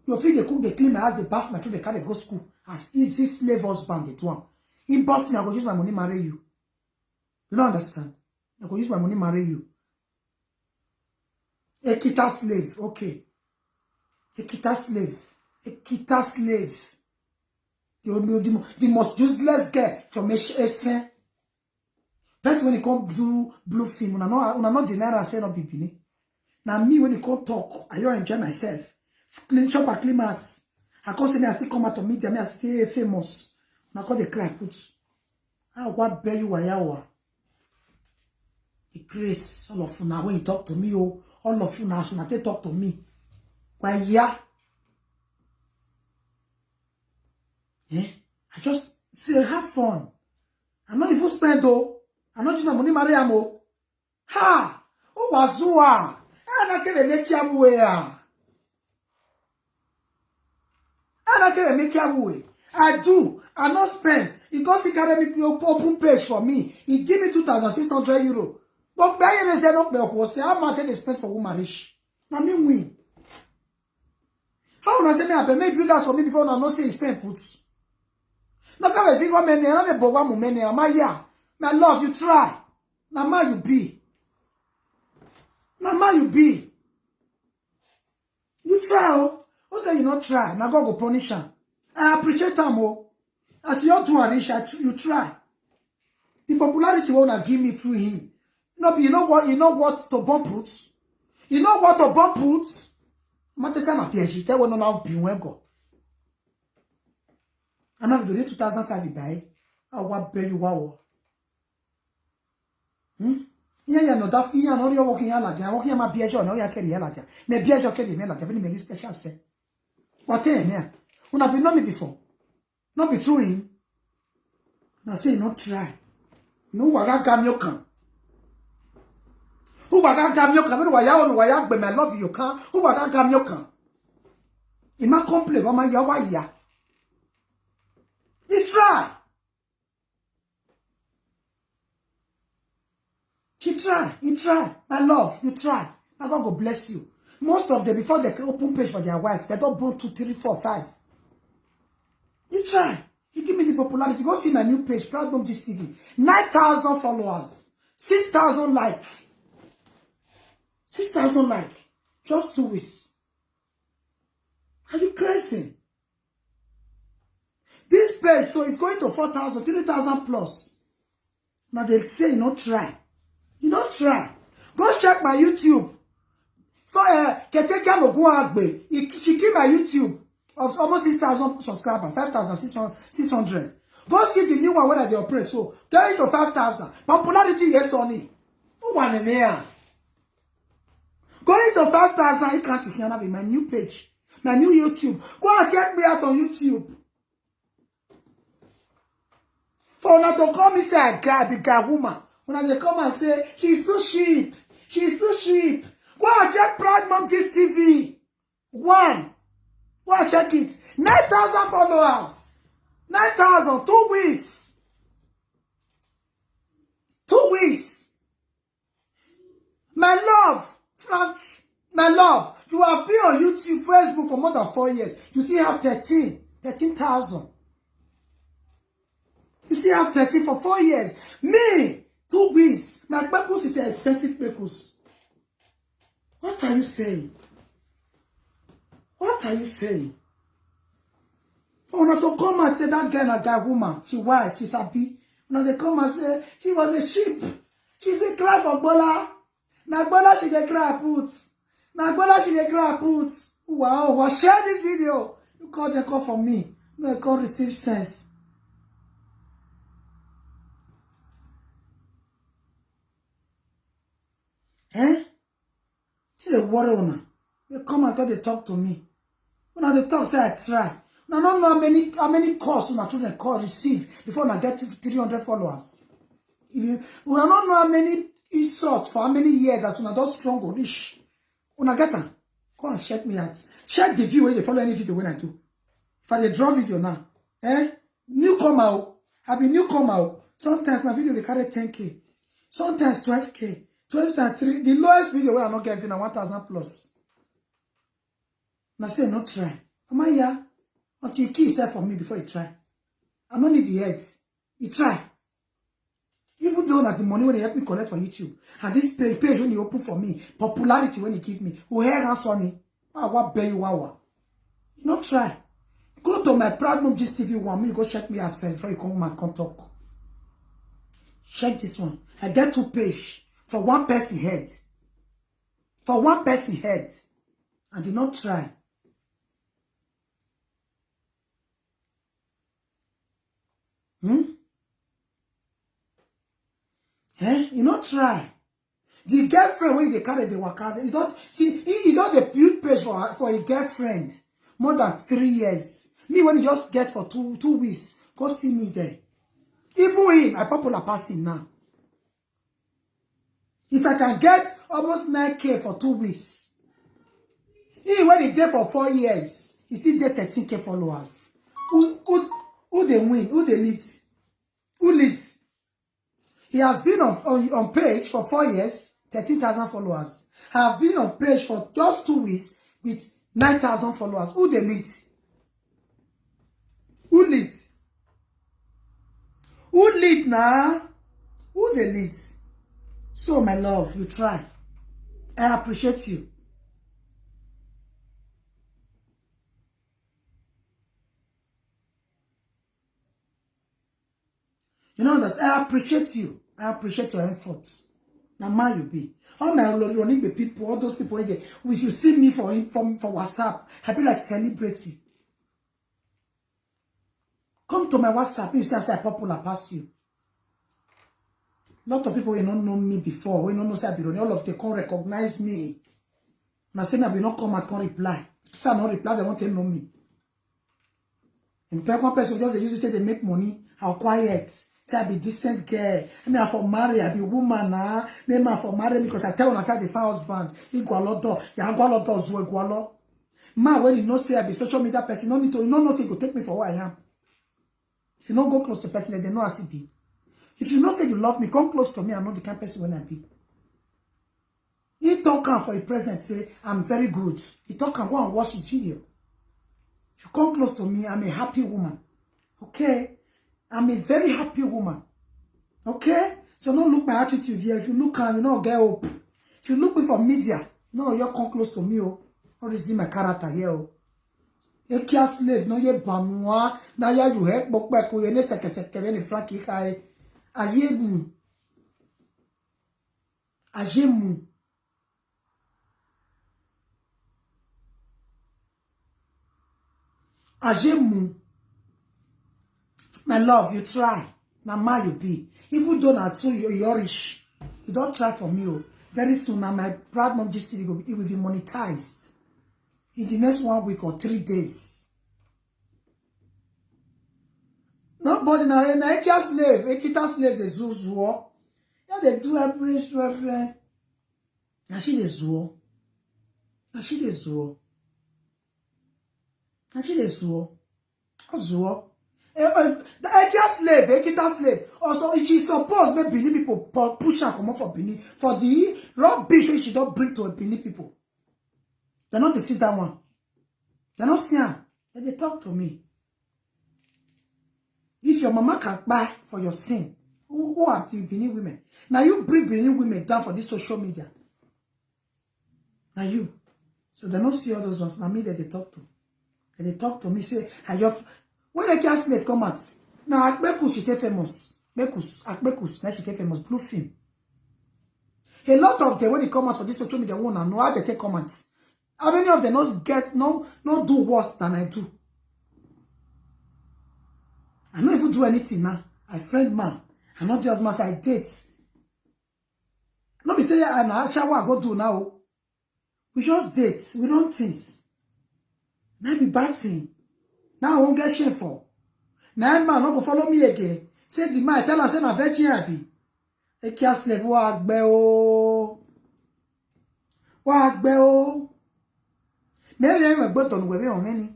they clean my house, they bath my children, they carry go school. As easy slave husband they do. He boss me, I go use my money marry you. You don't understand? I go use my money marry you. A kita slave, okay. A kita slave. A kita slave. The most useless girl from Essen. That's when you come do blue film. Una not deny and say no be. Now me when you come talk, I don't enjoy myself. Clean shop and clean mats. I can't say me I still come out of media, me I still famous. Now call the cry put. I what bear you wayawa. The grace, all of you now when you talk to me, oh, all of you now so now they talk to me. Why yeah? Eh? I just say, have fun. I'm not even spend though. I'm not just my money, Mariamo. Ha! Oh, Wazua. And I can't make you away. And I can't make you away. I do. I not spend. He got the academic open page for me. He give me 2,600 euro. But by the say no pay say how much they spend for woman rich. Now me win. How una say me I make build house for me before una no say he spend put. No come see come men na the program men na my yeah. My love you try. Na ma you be. Na ma you be. You try oh. Who say you not try? Na God go punish am. I appreciate them oh. As you do and rich, you try. The popularity wanna give me through him. No, you know what to bump roots. You know what to bump roots. Matesa na PhD. Tell one now be when go. I'm not doing 2005 buy. I want pay you wow. Yeah, no that fee. No, you're working here like I'm working my PhD. No, you carry here like me PhD carry me like very special say. What here? When I be know me before. Not be true him. Now say not try. No waga gam you can. Who waga gam you can? Why you why but I love you can. Who waga gam you can? In my complaint, oh my ya. He try. He try. My love, you try. Now God go bless you. Most of them before they open page for their wife, they don't burn 2, 3, 4, 5. You try. You give me the popularity. Go see my new page, Proud Mom Gist TV. 9,000 followers. 6,000 like. 6,000 like. Just 2 weeks. Are you crazy? This page, so it's going to 4,000, 3,000 plus. Now they say you not try. You not try. Go check my YouTube. For Keteka Loguagbe. She keep my YouTube. Of almost 6,000 subscribers, 5,600. Go see the new one where they operate. So, turn it to 5,000. Popularity, yes or no? Who want in there? Going to 5,000, you can't hear now with my new page. My new YouTube. Go and check me out on YouTube. For now to come and say a guy, big guy woman. When they come and say, she's too cheap. She's too cheap. Go and check Proud Mom Gist TV. 1. Go and check it. 9,000 followers. 9,000. 2 weeks. 2 weeks. My love, Frank. My love. You have been on YouTube, Facebook for more than 4 years. You still have 13,000. You still have 13 for 4 years. Me, 2 weeks. My Bekus is an expensive Bekus. What are you saying? What are you saying? Oh, not to come and say that girl and that woman, she wise, she's happy. Now they come and say she was a sheep. She's a cry for Bola. Now Bola she dey cry put. Now Bola she dey cry put. Wow, well, share this video. You call the call from me. No, I can't receive sense. Eh? See the worry on. They come and they talk to me. When they talk, say I try. Now, I don't know how many calls my children receive before I get to 300 followers. If you, when I don't know how many insults for how many years as soon as I don't strong or rich. When I get them, go and check me out. Check the view when they follow any video when I do. If I draw video now, newcomer, I be newcomer. Sometimes my video they carry 10K, sometimes 12K, 12 times 3. The lowest video where I not getting 1,000 plus. Now say not try. Am I here? Until you kill yourself for me before you try. I don't need the heads. You try. Even though that the money when they help me collect for YouTube, and this page when you open for me, popularity when you give me, who hair and sunny, I want pay you wow. You not try. Go to my Proud Mom Gist TV one. Me go check me out first before you come and come talk. Check this one. I get 2 pages for 1 person head. For 1 person head. I did not try. You not try. The girlfriend when they carry the waka, you don't see. You don't the build page for a girlfriend more than 3 years. Me, when he just get for two weeks, go see me there. Even him, I popular pass him now. If I can get almost 9K for 2 weeks, he when he did for 4 years, he still did 13K followers. Who they win? Who they lead? Who leads? He has been on page for 4 years, 13,000 followers. Have been on page for just 2 weeks with 9,000 followers. Who they lead? Who lead? Who lead now? Who they lead? So, my love, you try. I appreciate you. You know that I appreciate you. I appreciate your efforts. Now, man, you be. All my running the people, all those people, if you see me for WhatsApp, I be like celebrating. Come to my WhatsApp, you see I popular pass you. Lot of people who don't know me before, who don't know say I be running, all of them can't recognize me. Now say me I be not come and can't reply. So I not reply, they want to know me. And one person just they use it they make money, how quiet. Say I be decent girl. I mean I for marry, I be woman now. Name I for marry because I tell when I say the husband, he go a lot door, ya go a lot doors go a lot. Man, when you know say I be social media person, no need to, you know say you go take me for what I am. If you don't go close to the person, they know as it be. If you know say you love me, come close to me. I'm not the kind of person when I be. He talk for a present, say, I'm very good. He talk and go and watch his video. If you come close to me, I'm a happy woman. Okay? I'm a very happy woman. Okay? So don't look my attitude here. If you look and you know, get up. If you look me for media, no, you come close to me, oh. Or see my character here, oh. A kia slave, no ye banwa, na ya you heck, bok back, we ne seke, ne frankie kai. Ajemu. Ajemu. Ajemu. My love, you try. Now, ma you be. Even though not so you're rich, you don't try for me. Oh. Very soon, now my Proud Mom Gist TV it will be monetized in the next 1 week or 3 days. Nobody now, a Nike slave, a kita slave, the zoo. Yeah, they do every reference. Now she the zoo. Now she the zoo. Now she the zoo. Zoo. The Ekia slave, Ekita slave. Also, she supposed me Benin people push her come for Benin for the rubbish she don't bring to a Benin people. They're not the sit down one. They're not seeing. They talk to me. If your mama can buy for your sin, who are the Benin women? Now you bring Benin women down for this social media. Now you. So they don't see all those ones. Now me that they talk to. And they talk to me, say, when the cat slave come out, now Akbekus she take famous. Akbekus, now she take famous. Blue film. A lot of them when they come out for this social media, won't know how they take comments. How many of them not do worse than I do? I don't even do anything now. I friend man. I not just as I date. Not be say I'm a shower I go do now. We just date. We run things. Now be bad thing. Now I won't get shame for. Now man not go follow me again. Say the man tell us say na virgin happy. E kia slave wa agbe o. Wa agbe o. Maybe I'm a on we on many.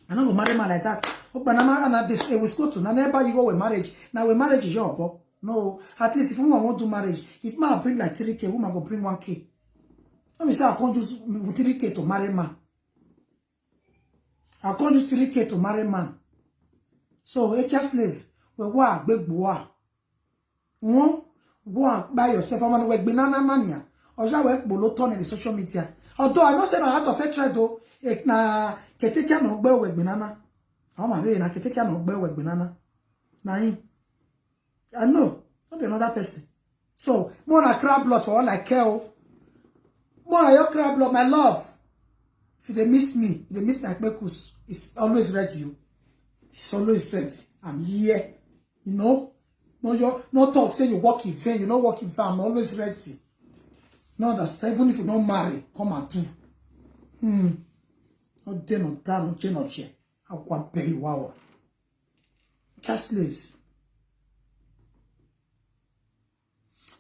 I don't go marry man like that. But now this we go to now never you go with marriage. Now with marriage is your boy. No, at least if woman want to marriage, if man bring like 3K, woman go bring 1K. Let me say I can't use 3K to marry man. I can't use 3K to marry man. So a cat slave, we walk big boy. Go and buy yourself. I'm gonna work banana mania. Or just work below turn in the social media. Although I know say na out of hatred though, na keteke no gbe work banana. I'm a na keteke no gbe work banana. Na him. I know, not be another person. So more na crab blood for all I care. More na your crab blood, my love. If they miss me, they miss my Akbekus. It's always ready. It's always ready. I'm here. You know? No talk, say you work in vain. You don't work in vain. I'm always ready. No understand. Even if you don't marry, come and do. Not there, not that, not change, not share. I want pay you wow. Can't slave.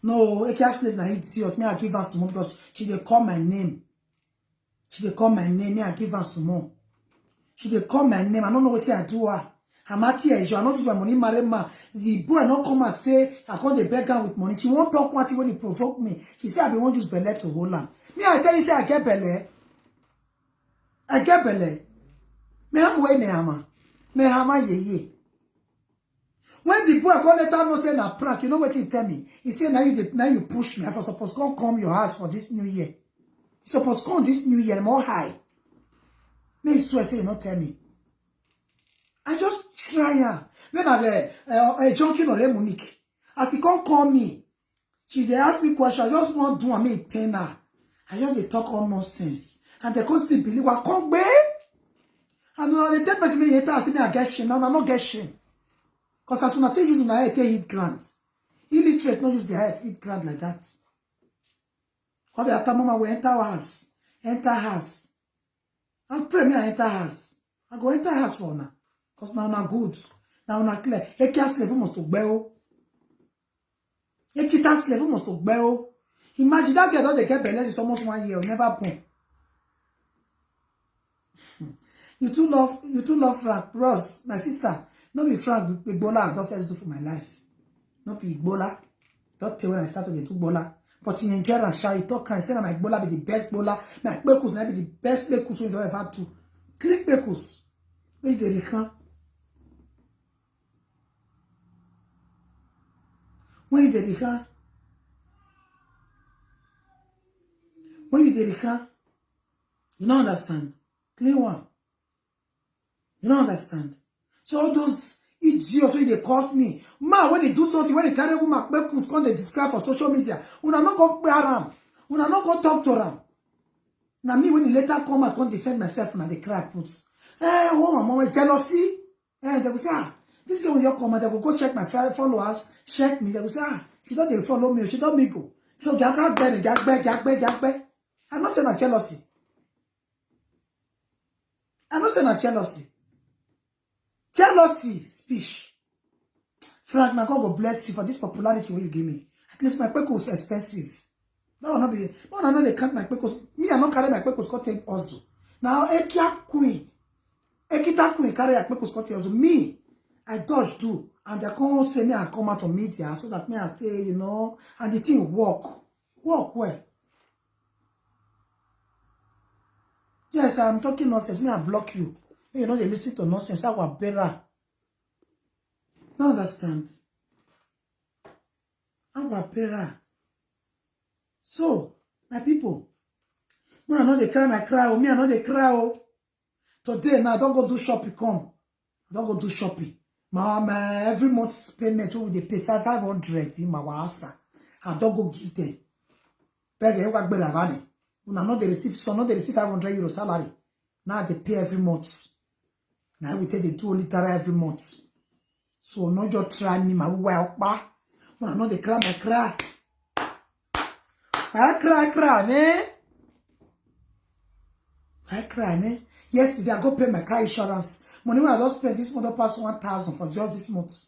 No, I can't slave na idiot. Me I give her some more because she dey call my name. She dey call my name. Me I give her some more. She dey call my name. I don't know what I do her. I'm at here. I not use my money, marry ma. The boy not come and say I call the beggar with money. She won't talk what when he provoke me. She said I be won't use belly to hold her. Me I tell you say I get belly. I get belly. Me ham way me hama. Me hama ye. When the boy call later no say na prank, you know what he tell me? He say now you push me. I was supposed to come your house for this new year. You supposed to come this new year more high. Me swear say you not tell me. I just try her. When I a junkie or a Monique, as he can't call me, she they ask me question. I just want to do me pain her. I just they talk all nonsense, and they can't still believe what come back. And they tell person me later, I say me I get shame. No, I not get shame. Cause as soon as they use my head, they eat grant. Illiterate not use their head, eat grant like that. What the other mama will enter house, I pray me I enter house. I go enter house for now. Cause now na good. Now na clear. Ekias level must to gbeo. Ekitas level must to gbeo. Imagine that girl they get belly is almost 1 year. Never born. You too love Frank. Ross, my sister. Not be Frank, Igbola I don't first do for my life. Not be Igbola. Don't tell when I started to do Igbola. But in Nigeria, you talk and say that my Igbola be the best Igbola. My Bekus na be the best Bekus we don't ever do. Click Bekus. Where the Rican? When you Rican? When you Rican? You don't understand. Clean one. You don't understand. So all those idiots when they cost me. Man, when they do something, when they carry woman, Bekus come they describe for social media. Una not go pay around. Una not go talk to them. Now me when he later come I can't defend myself and they cry puts. Oh my mama jealousy. They will say, this girl when you come, they will go check my followers, check me. They will say, she don't they follow me, she don't me go. So they can't get it, I'm not saying a jealousy. I'm not saying a jealousy. Jealousy speech. Frank, my God bless you for this popularity when you give me. At least my Peko was expensive. That will not be. No, no, they can't my Pekos. Me, I'm not carrying my Pekos cotton also. Now, Ekita Queen carry my Pekos cotton also. Me, I dodge too. And they can't say me I come out on media so that me I tell you know. And the thing work well. Yes, I'm talking nonsense. Me, I block you. You know, they listen to nonsense. I will better. No understand. I will better. So, my people, when I know they cry, my cry. Me, I know they cry. Today, now, I don't go do shopping. Come. I don't go do shopping. My every month's payment, they pay 500 in my house. I don't go give them. Beg you, what better money? When I know they receive, so now they receive 500 euro salary. Now they pay every month. Now we take the 2 liter every month. So no just try me, my well, when I know they cry, I cry. I cry, ne? I cry, ne? Yesterday, I go pay my car insurance. Money when I just spend this month, I pass 1,000 for just this month.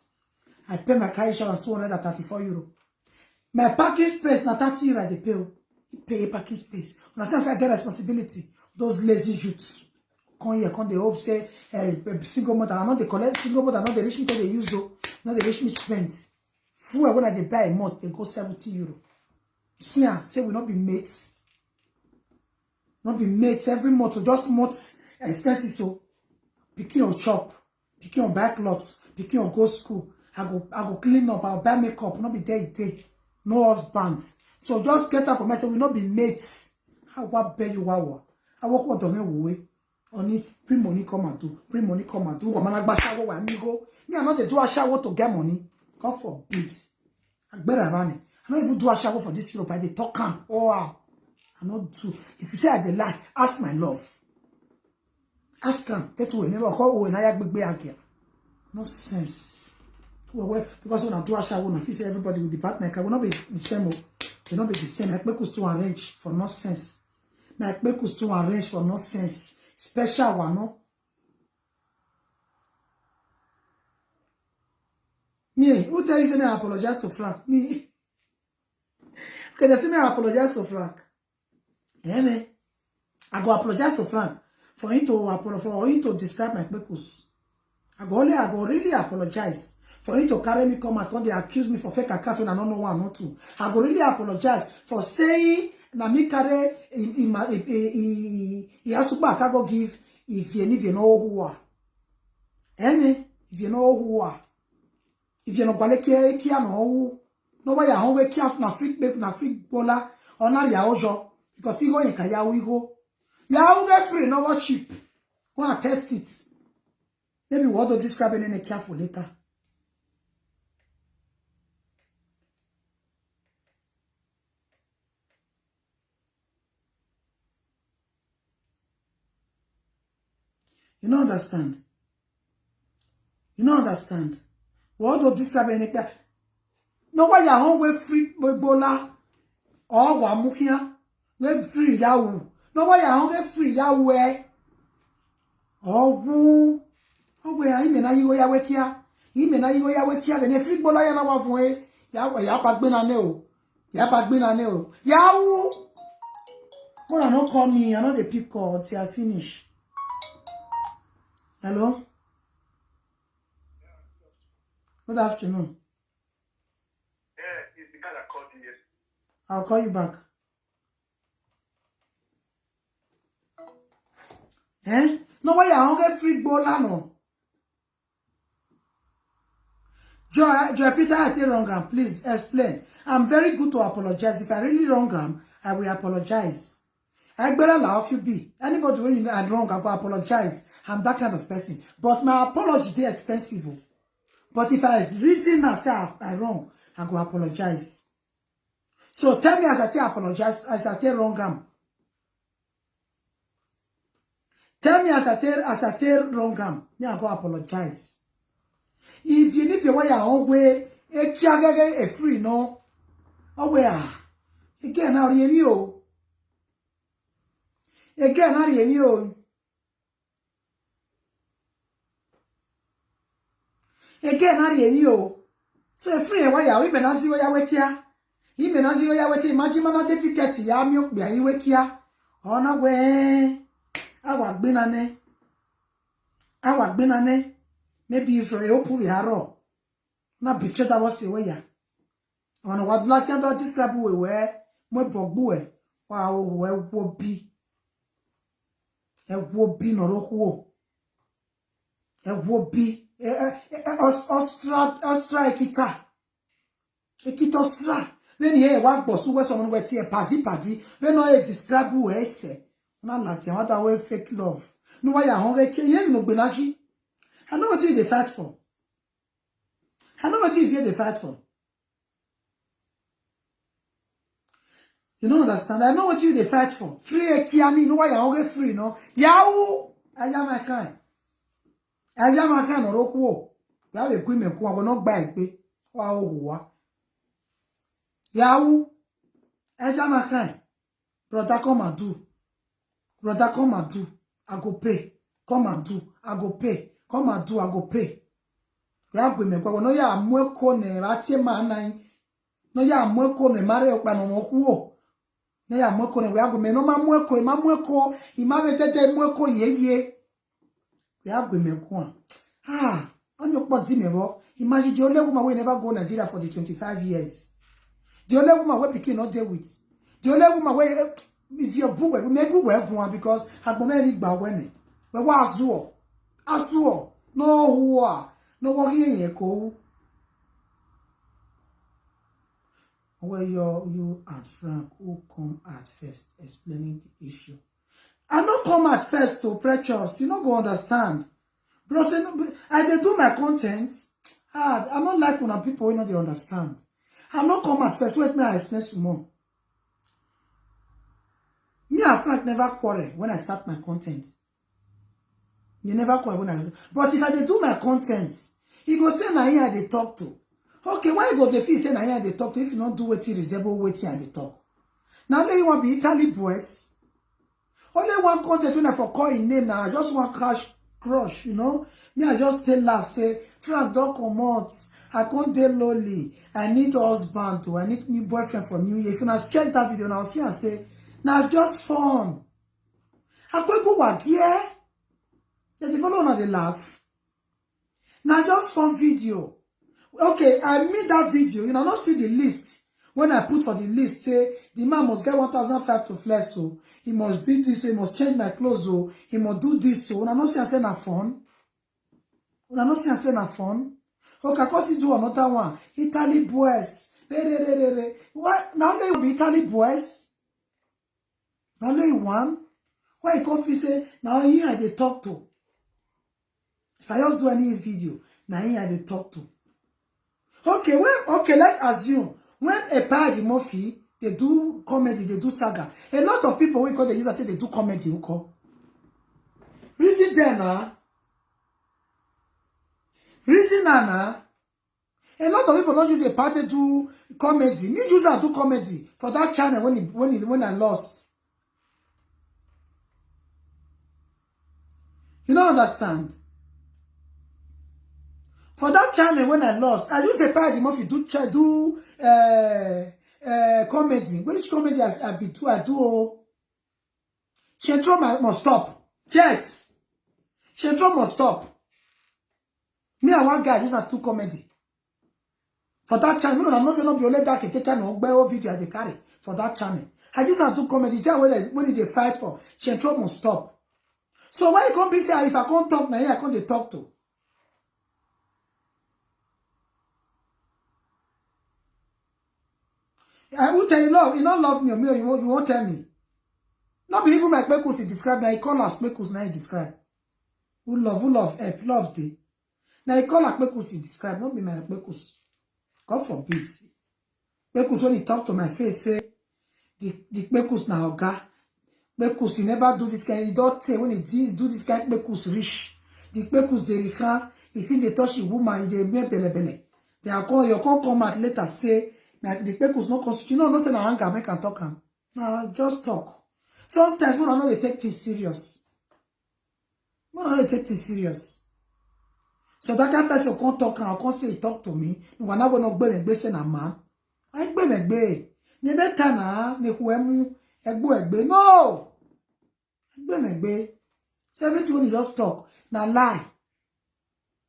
I pay my car insurance 234 euro. My parking space, na 30 euro, they pay. Pay parking space. When I say I get responsibility, those lazy youths come here, come they hope say single mother, I know they collect single mother, not they reach me till they use not they reach me spend. Fuel when I buy a month, they go 70 euro. See, say we not be mates. Not be mates every month, or just months expenses. So picking your chop, picking your back lots, picking your go school. I go clean up, I'll buy makeup, not be day. No husband. So just get out for myself. We not be mates. How what bear you wow? I walk out of way. Only bring money come and do. Bring money come and do. Woman like shower where me go. Me I not they do a shower to get money. God forbid. I better money. I don't even do a shower for this Europe. I they talk can. Oh wow. I not do. If you say I dey lie, ask my love. Ask him. Get away. Never call when I big here. No sense. Well, because when I do a shower, when I feel say everybody will be partner, I will not be the same. They not be the same. My Pekos to arrange for nonsense. My Pekos to arrange for nonsense. Special one, no? Me, who tell you say me I apologize to Frank? Me. Okay, they say me I apologize to Frank. Yeah, me. I go apologize to Frank for him to describe my purpose. I go really apologize for him to carry me come out when they accuse me for fake account when I don't know one or not two. I go really apologize for saying na me carry he has to back I go give if you know who are. If you know who are. If you know kwale kia no who. Nobody ya home kia na free bola or na ya ojo because he go in kaya we go. Ya get free no go cheap. Go and test it. Maybe what to describe in any careful later. You don't understand. You don't understand. What to describe in any no why ya home we free bola or wa mukia we free yawu. No why ya home free yawu or woo. Oh, where I mean, I go ya wekia. He mean, I go ya wekia. When a free bola ya na wafwe, ya bagbina neo. Ya bagbina neo. Yawu. Well, I don't call me. I know the pick call till I finish. Hello. Good afternoon. Yeah, it's the guy that called you yesterday. I'll call you back. No way, I don't get free bola no. Joy Peter, I did wrong. Please explain. I'm very good to apologize. If I really wrong, I will apologize. I better laugh you be. Anybody when you know I'm wrong, I go apologize. I'm that kind of person. But my apology is expensive. But if I reason and say I wrong, I go apologize. So tell me as I tell apologize, as I tell wrong. Tell me as I tell wrong. Me I go apologize. If you need to wear your own way, a free no. Oh where? Again, now you. Again, now you. Again, now you. So a free why you even as you are wakia. Even as you are wakia, imagine man get ticket ya milk be you wakia. On a way. I walk binane. I walk binane. Maybe if you open the arrow, na picture that was away ya. On what Latin don't describe where my bogboe. Wow, where would be a would be no rock. A would be Ostra kita. A kit Ostra. Then here, one boss who was someone where tea party. Then I describe who I say. Not Latin, what away fake love. No, why I hungry, you no benashi. I know what you they fight for. I know what you they fight for. You don't understand. I know what you they fight for. Free a kiami, no why I don't get free, no. Yahoo! I am a kind. I am a kind of rock war. You have a queen who will not buy it. Wow. Yahoo! I am a kind. Brother, come and do. Brother, come and do. I go pay. Come and do. I go pay. Come and do, I go pay. Ya gwe me kwa no ya amweko ne atie manan. No ya amweko ne mare okpa no mokuo. No ya amweko ne ya gwe me no mamweko, imave tete mweko yeye. Ya gwe me kwa. On your body never. Imagine the only woman will never go Nigeria for the 25 years. The only woman where pikin not there with. The only woman where if your book we make go because agbome mi gba wene. We wa azuo. Asuo, no who no worry ko. Where you and Frank who come at first explaining the issue. I not come at first to precious. You not go understand. Bro, say no, I they do my content. I not like when people you know they understand. I not come at first. Wait me I explain some more. Me and Frank never quarrel when I start my content. You never call when I. But if I dey do my content, he go say na here they talk to. Okay, why you go dey feel say na here they talk to if you not do wetin resemble wetin I dey talk? Now only you want be Italy boys. Only one content when I for call in name now. I just want crush, you know. Me I just tell laugh say Frank don't come out. I can't dey lonely. I need husband too. I need new boyfriend for New Year. If you now check that video, now see and say, now just fun. I could go back here. Then the follow now they laugh. Now just fun video. Okay, I made that video. You know, not see the list. When I put for the list, say the man must get 1,500 to flex, so he must beat this, so he must change my clothes, so he must do this, so I not see and say na fun. I not see and say na fun. Okay, cause he do another one. Italy boys. Why now they will be Italy boys? Now they one. Why you come say now here I they talk to? If I just do any video, now here I they talk to. Okay, let's assume when a party Murphy they do comedy, they do saga. A lot of people we call they use that they do comedy. Who call? Reason there now. Reason Nana, a lot of people don't use a party to comedy. Me use that to comedy for that channel when I lost. You don't understand. For that channel when I lost, I use a party Murphy do comedy. Which comedy I do? Shentro must stop. Yes, Shentro must stop. Me and one guy use that two comedy. For that channel, me not say no be only that can take no video they carry for that channel. I use that two comedy. Tell when they fight for Shentro must stop. So why you can't be say if I can't talk now, I can't they talk to. I will tell you love, you don't love me or me or you won't tell me. Not be even my Kpekus he describe now. He call us Kpekus now he describe. Who love help, love day. Now he call like Kpekus he describe, not be my Kpekus. God forbid. Kpekus when he talk to my face, say the Kpekus na oga. Kpekus he never do this kind. He don't say when he do this kind Kpekus rich. The Kpekus they rich. If they touch a woman, they make bele. They are call you can't come out later say the Kpekus no constitute. No say na anger make and talk him. No, just talk. Sometimes we don't know they take things serious. We don't know they take things serious. So that kind of person can't talk and can't say he talk to me. No, na not be say na man. I be. Ni better na ni huemu egbe. No. Be. So everything when you just talk, na lie.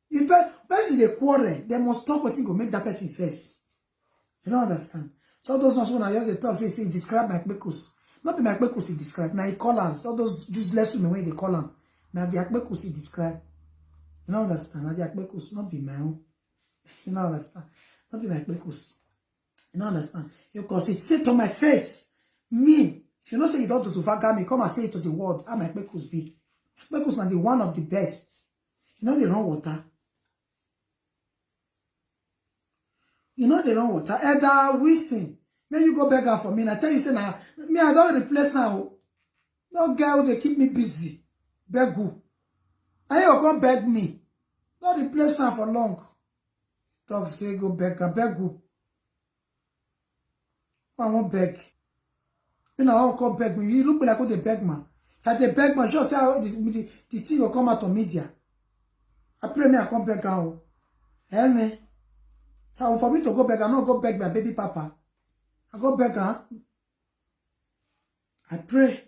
If person they quarrel, they must talk what thing go make that person first. You don't understand. So those ones when I just talk, say describe my Kpekus. Not be my Kpekus he describe. Now he call us. All those useless women when they call them. Now the Kpekus he describe. You don't understand. Now the Kpekus not be my own. You don't understand. Not be my Kpekus. You don't understand. Because he said to my face, me. If you don't say you don't do to Vaga me, come and say it to the world. How my Kpekus be? My Kpekus now the one of the best. You know they run water. You know they run water. Either Wilson, may you go beg her for me. And I tell you, say now, me I don't replace her. No girl, they keep me busy. Beg who? Now you come beg me. Don't replace her for long. Talk say go beg her. Beg who? I won't beg. You know how come beg me. You look like they beg man. If I beg man, just say how the thing will come out on media. I pray me I come beg her. Eh me? So for me to go beg, I not go beg my baby papa. I go beg her. I pray.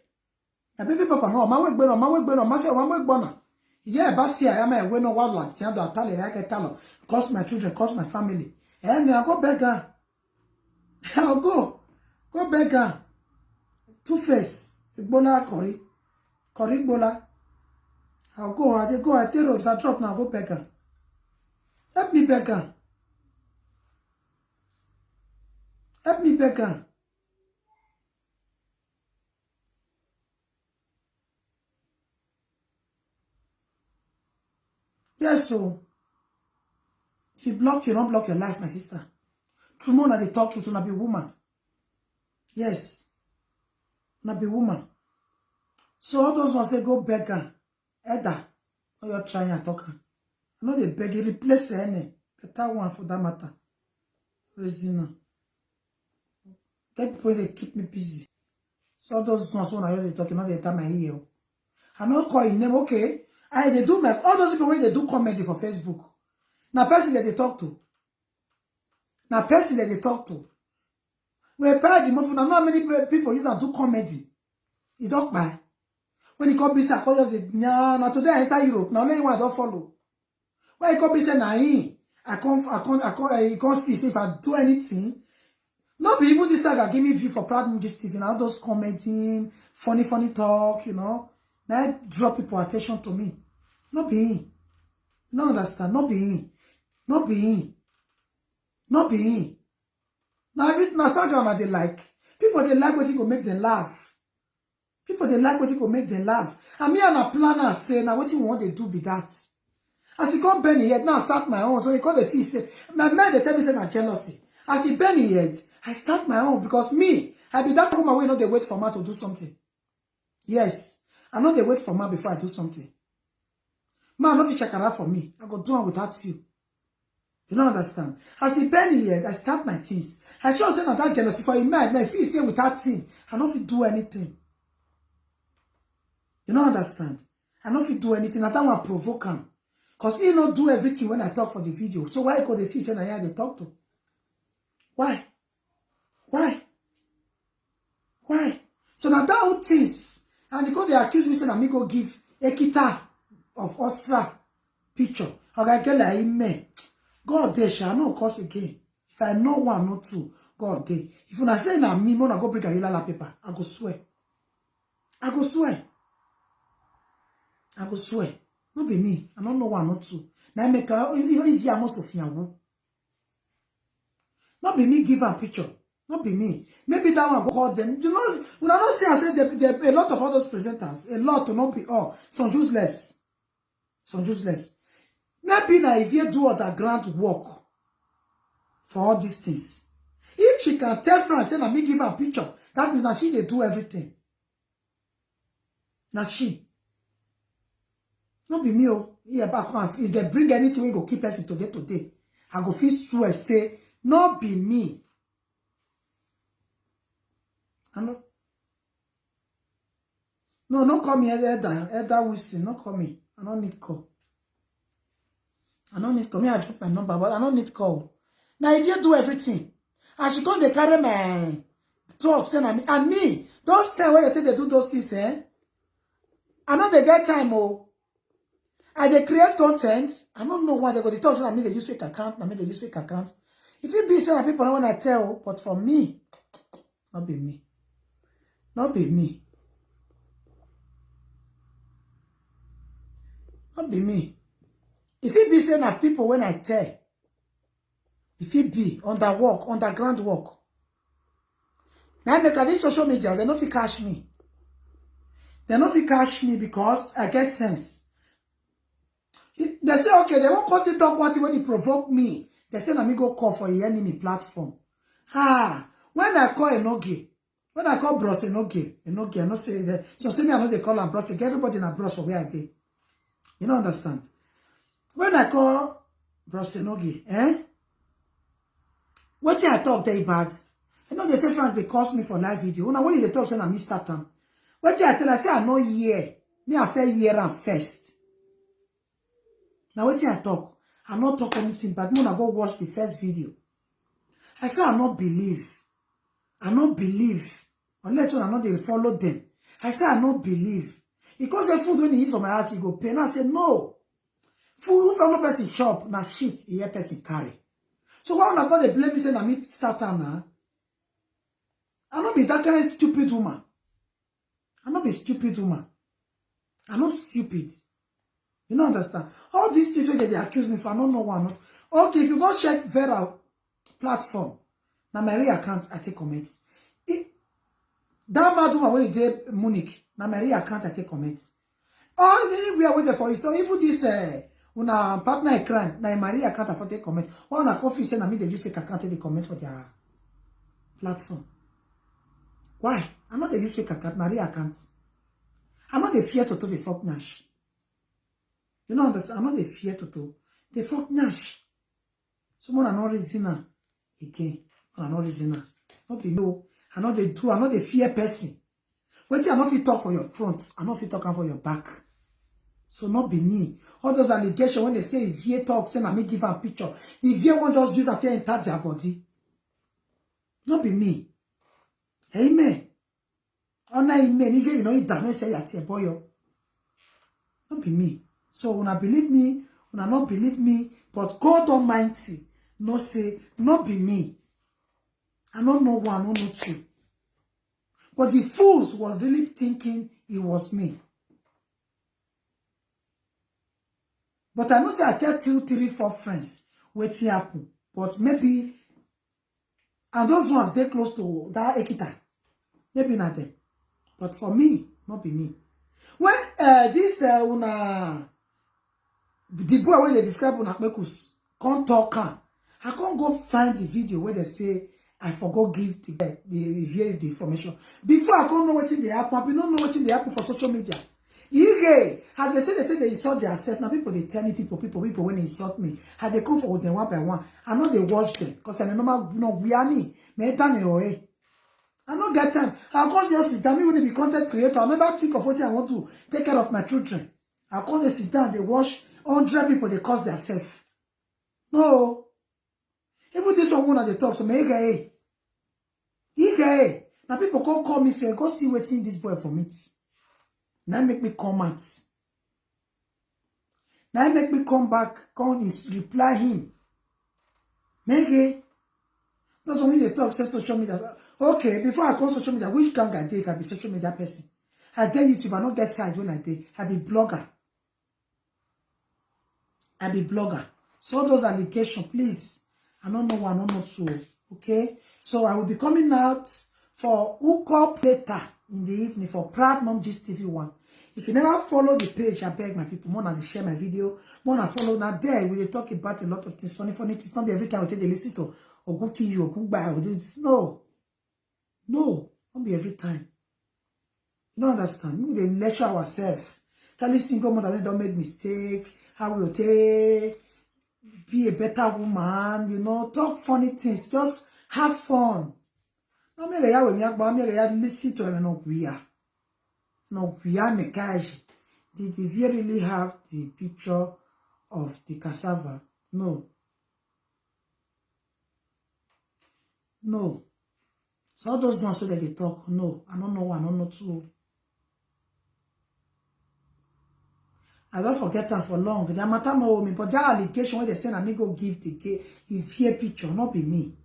My baby papa no, my work no, my say one work bona. Yeah, but see, I am a way no one like say do atale like I tell cost my children, cost my family. And I go beg her. I'll go beg her. Two face, Igbola Kori Igbola. I'll go, I tell her if I drop now, I'll go beg her. Help me beg her. Help me beg her. Yes, so if you block, you don't block your life, my sister. True more that they talk to not be woman. Yes. Not be woman. So all those ones say go beg her. Either. Or you're trying to talk her. I know they beg you, replace her. Better one for that matter. Reason. Get people they keep me busy. So all those ones when I use it talking, not the time I hear. I not call your name, okay. They do like all those people when they do comedy for Facebook. Now person that they talk to. Now person that they talk to. We pay the money. Now not many people use and do comedy. You don't buy. When he come be say, I call just say, nah, now today I enter Europe. Now only one I don't follow. When he come be say, nah, he can't feel say if I do anything. Not be even this saga give me view for Proud Movies TV. Now those commenting, funny talk, you know. Now draw people attention to me. Not be him. You don't understand. Not be him. Not be him. Not be him. Now saga they like. People they like what it go make them laugh. People they like what it go make them laugh. And me and a planner say now what you want they do be that. As he call Benny yet now start my own. So he call the fee say my man they tell me say na jealousy. As he Benny yet I start my own because me I be that woman wey no dey wait for me to do something. Yes, I know they wait for me before I do something. Man, no fit check out for me. I go do it without you. You don't understand. As he Benny yet I start my things. I sure say not that jealousy for him man. Now if he say without him, I no fit do anything. You don't understand. I no fit do anything. I don't want to provoke him. Because he not do everything when I talk for the video. So why go the fee say na here they talk to? Why? Why? Why? So now that things, and because they accuse me saying I me go give a kita of Ostra picture. Okay, get like me. God there shall no cause again. If I know one, not two, God there. If you not say na me, I go bring a yellow paper. I go swear. I go swear. I go swear. Not be me. I don't know one, not two. Now make even if you are most of you. Not be me give a picture. Not be me. Maybe that one go call them. You know, when I don't say I said there a lot of other presenters. A lot to not be all. Some useless. Some useless. Maybe now if you do underground work for all these things. If she can tell Frank, say, let me give her a picture. That means that she they do everything. Now she. Not be me, oh. Yeah, but if they bring anything, we go keep us today. I go feel swear, say, not be me. I know. No call me Elder Wilson. No call me. I don't need call. I don't need call. Me, I drop my number, but I don't need call. Now, if you do everything, and she go, they carry my talk, and me, those times when they do those things, I know they get time, oh. And they create content. I don't know why they go. They talk, and me, they use fake account, and me, they use fake account. If you be some people, when I tell, but for me, not be me. Not be me. Not be me. If it be saying of people when I tell, if it be underground work. Now make this social media, they don't fit catch me. They don't fit catch me because I get sense. They say, okay, they won't post it talk one thing when they provoke me. They say, let me go call for a enemy platform. When I call Enoge, when I call Bros Enoge, I not say that. So say me, I know they call them Bros. Everybody in a Bros for where I get. You don't understand. When I call Bros Enoge, what I talk they bad? You know they say Frank they cost me for live video. Now when they talk say I miss that time. What I tell I say I know year. Me I fair year and first. Now what I talk, I not talk anything, but when I go watch the first video. I say I not believe. I not believe. Unless when I know they follow them. I say I not believe. Because the food when he eat from my house, he go pay. And I say no. Food from no person shop, na shit, he hear person carry. So why when I go they blame me say na me starter now? I not be that kind of stupid woman. I not be stupid woman. I'm not stupid. You don't understand? All these things where they accuse me for, I don't know why not. Okay, if you go check Vera platform, now my real account, I take comments. That mad woman when he did Munich, now my real account, I take comments. Oh, anywhere waiting for you. So if this una partner a crime, now my real account, I for take comment. One a coffee say, na me they use fake account, they comment for their platform. Why? I'm not the use fake account, my real account. I'm not the fear to the fuck Nash. You know understand? I'm not the fear to the fuck Nash. Someone are not reasoner again. I'm not reasoner. Not be no. I'm not the two. I'm not the fear person. Wait till I not fit talk for your front. I not fit talk for your back. So not be me. All those allegations when they say if Vie talk, say na me give am picture. If Vie won't just use that to enter their body. Not be me. Amen. Ona amen. Nije you know it damn say yati boyo. Not be me. So when I believe me, when I not believe me, but God Almighty no say not be me. I don't know one, I don't know two. But the fools was really thinking it was me. But I know say I tell 2, 3, 4 friends wetin happen. But maybe, and those ones they close to that Ekita. Maybe not them. But for me, not be me. When this the boy where they describe Unakmekus can't talk, I can't go find the video where they say I forgot give the information. Before I can't know what they happen, I don't know what they happen for social media. As they say, they insult themselves. Now people they tell me people when they insult me, how they come forward them one by one. I know they watch them because I know we are me. I don't get time. I'll come just sit down. Me when I be content creator, I'll never think of what I want to take care of my children. I'll come just sit down. They watch 100 people. They cause themselves. No. Even this one they talk. So me now people call me say go see what's in this boy for me. Now make me comment. Now make me come back. Come reply him. Make that's when they talk say social media. Okay, before I call social media, which gang I did if I be social media person? I did YouTube, I don't get side when I did. I be blogger. So those allegations, please. I don't know one, I don't know two. Okay? So I will be coming out for hook up later in the evening for Proud Mom Gist TV 1. If you never follow the page, I beg my people, more than share my video, more than follow. Now there, we talk about a lot of things, funny things. Not be every time we take the listen to Ogun kill you, Ogun buy, No, not be every time. You don't understand. We dey lecture ourselves. Tell single mother we don't make mistake. How we take be a better woman. You know, talk funny things. Just have fun. No me reya we mi agba me reya listen to him no guya. No guya nekaj. Did the Vie really have the picture of the cassava? No. No. So those ones so that they talk, no, I don't know one, I don't know two. I don't forget them for long. They matter know me, but that allegation where they say I me go give the Vie picture, not be me.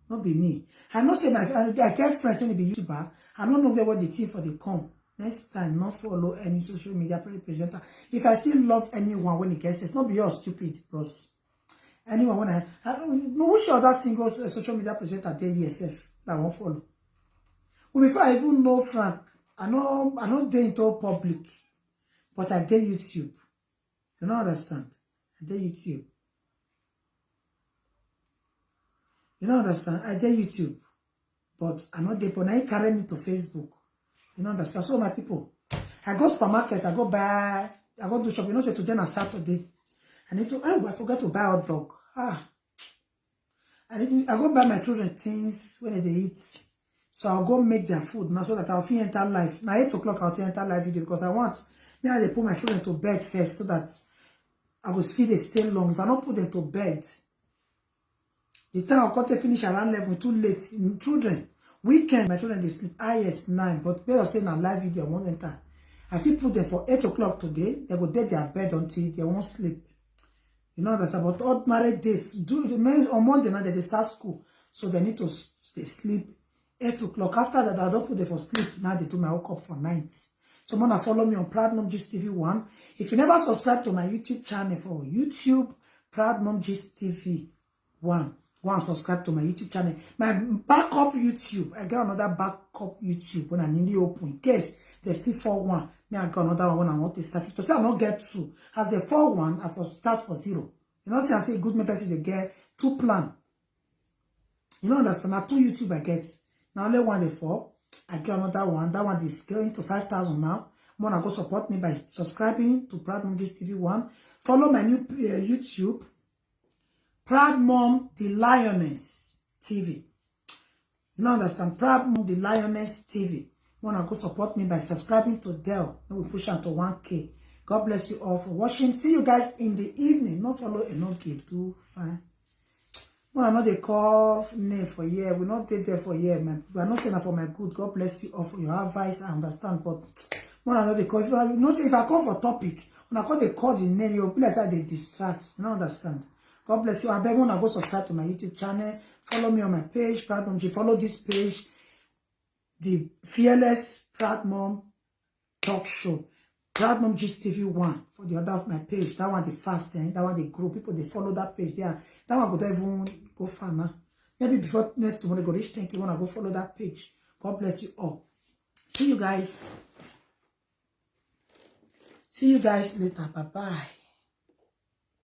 Not be me. I know say I get friends when they be YouTuber. I don't know what the team for the come. Next time, not follow any social media presenter. If I still love anyone when it gets it's not be your stupid, bros. Anyone when I don't know which other single social media presenter there yourself. I won't follow. Well, before I even know Frank, I know they into public, but I did YouTube. You don't understand? I did YouTube. You don't understand? I did YouTube, but I know they but now carry me to Facebook. You don't understand? So my people, I go supermarket, I go do shop. You know, say today on Saturday, I need to. Oh, I forgot to buy hot dog. I go buy my children things when they eat. So I'll go make their food now so that I'll feel enter live. Now 8 o'clock I'll enter live video because I want me they put my children to bed first so that I will feel they stay long. If I don't put them to bed, the time I'll cut to finish around 11 too late. Children, weekend my children they sleep highest 9, but better say na live video I won't enter. I feel put them for 8 o'clock today. They go dead their bed until they won't sleep. You know that's about ordinary days. On Monday now they start school, so they need to they sleep 8 o'clock. After that, I don't put them for sleep. Now they do my wake up for nights. So wanna follow me on Proud Mom Gist TV 1. If you never subscribe to my YouTube channel for YouTube, Proud Mom Gist TV 1, go and subscribe to my YouTube channel. My backup YouTube, I got another backup YouTube when I newly open. In case there's still 4-1, me I got another one when I want to start. To say I not get 2, as the 4-1, I for start for 0. You know, say I say good me person they get 2 plan. You know understand? Now 2 YouTube I get. Now only 1 the 4. I get another one. That one is going to 5,000 now. Wanna go support me by subscribing to Proud Mom Gist TV 1. Follow my new YouTube, Proud Mom the Lioness TV. You know understand? Proud Mom the Lioness TV. Wanna go support me by subscribing to Dell. Then we push on to 1K. God bless you all for watching. See you guys in the evening. Not follow Enoke too fine. When I know they call name for year, we not did there for year, man. We are not saying that for my good. God bless you all for your advice. I understand, but when I know they call, if I call for topic, when I call they call the name, you'll be like they distract. You don't understand. God bless you. I beg when I go subscribe to my YouTube channel, follow me on my page, Proud Mom G. Follow this page, the Fearless Proud Mom Talk Show. Proud Mom Gist TV 1 for the other of my page. That one the fast, that one the grow. People they follow that page there. That one could even go far now. Maybe before next tomorrow go reach 10K when I go follow that page. God bless you all. See you guys. See you guys later. Bye bye.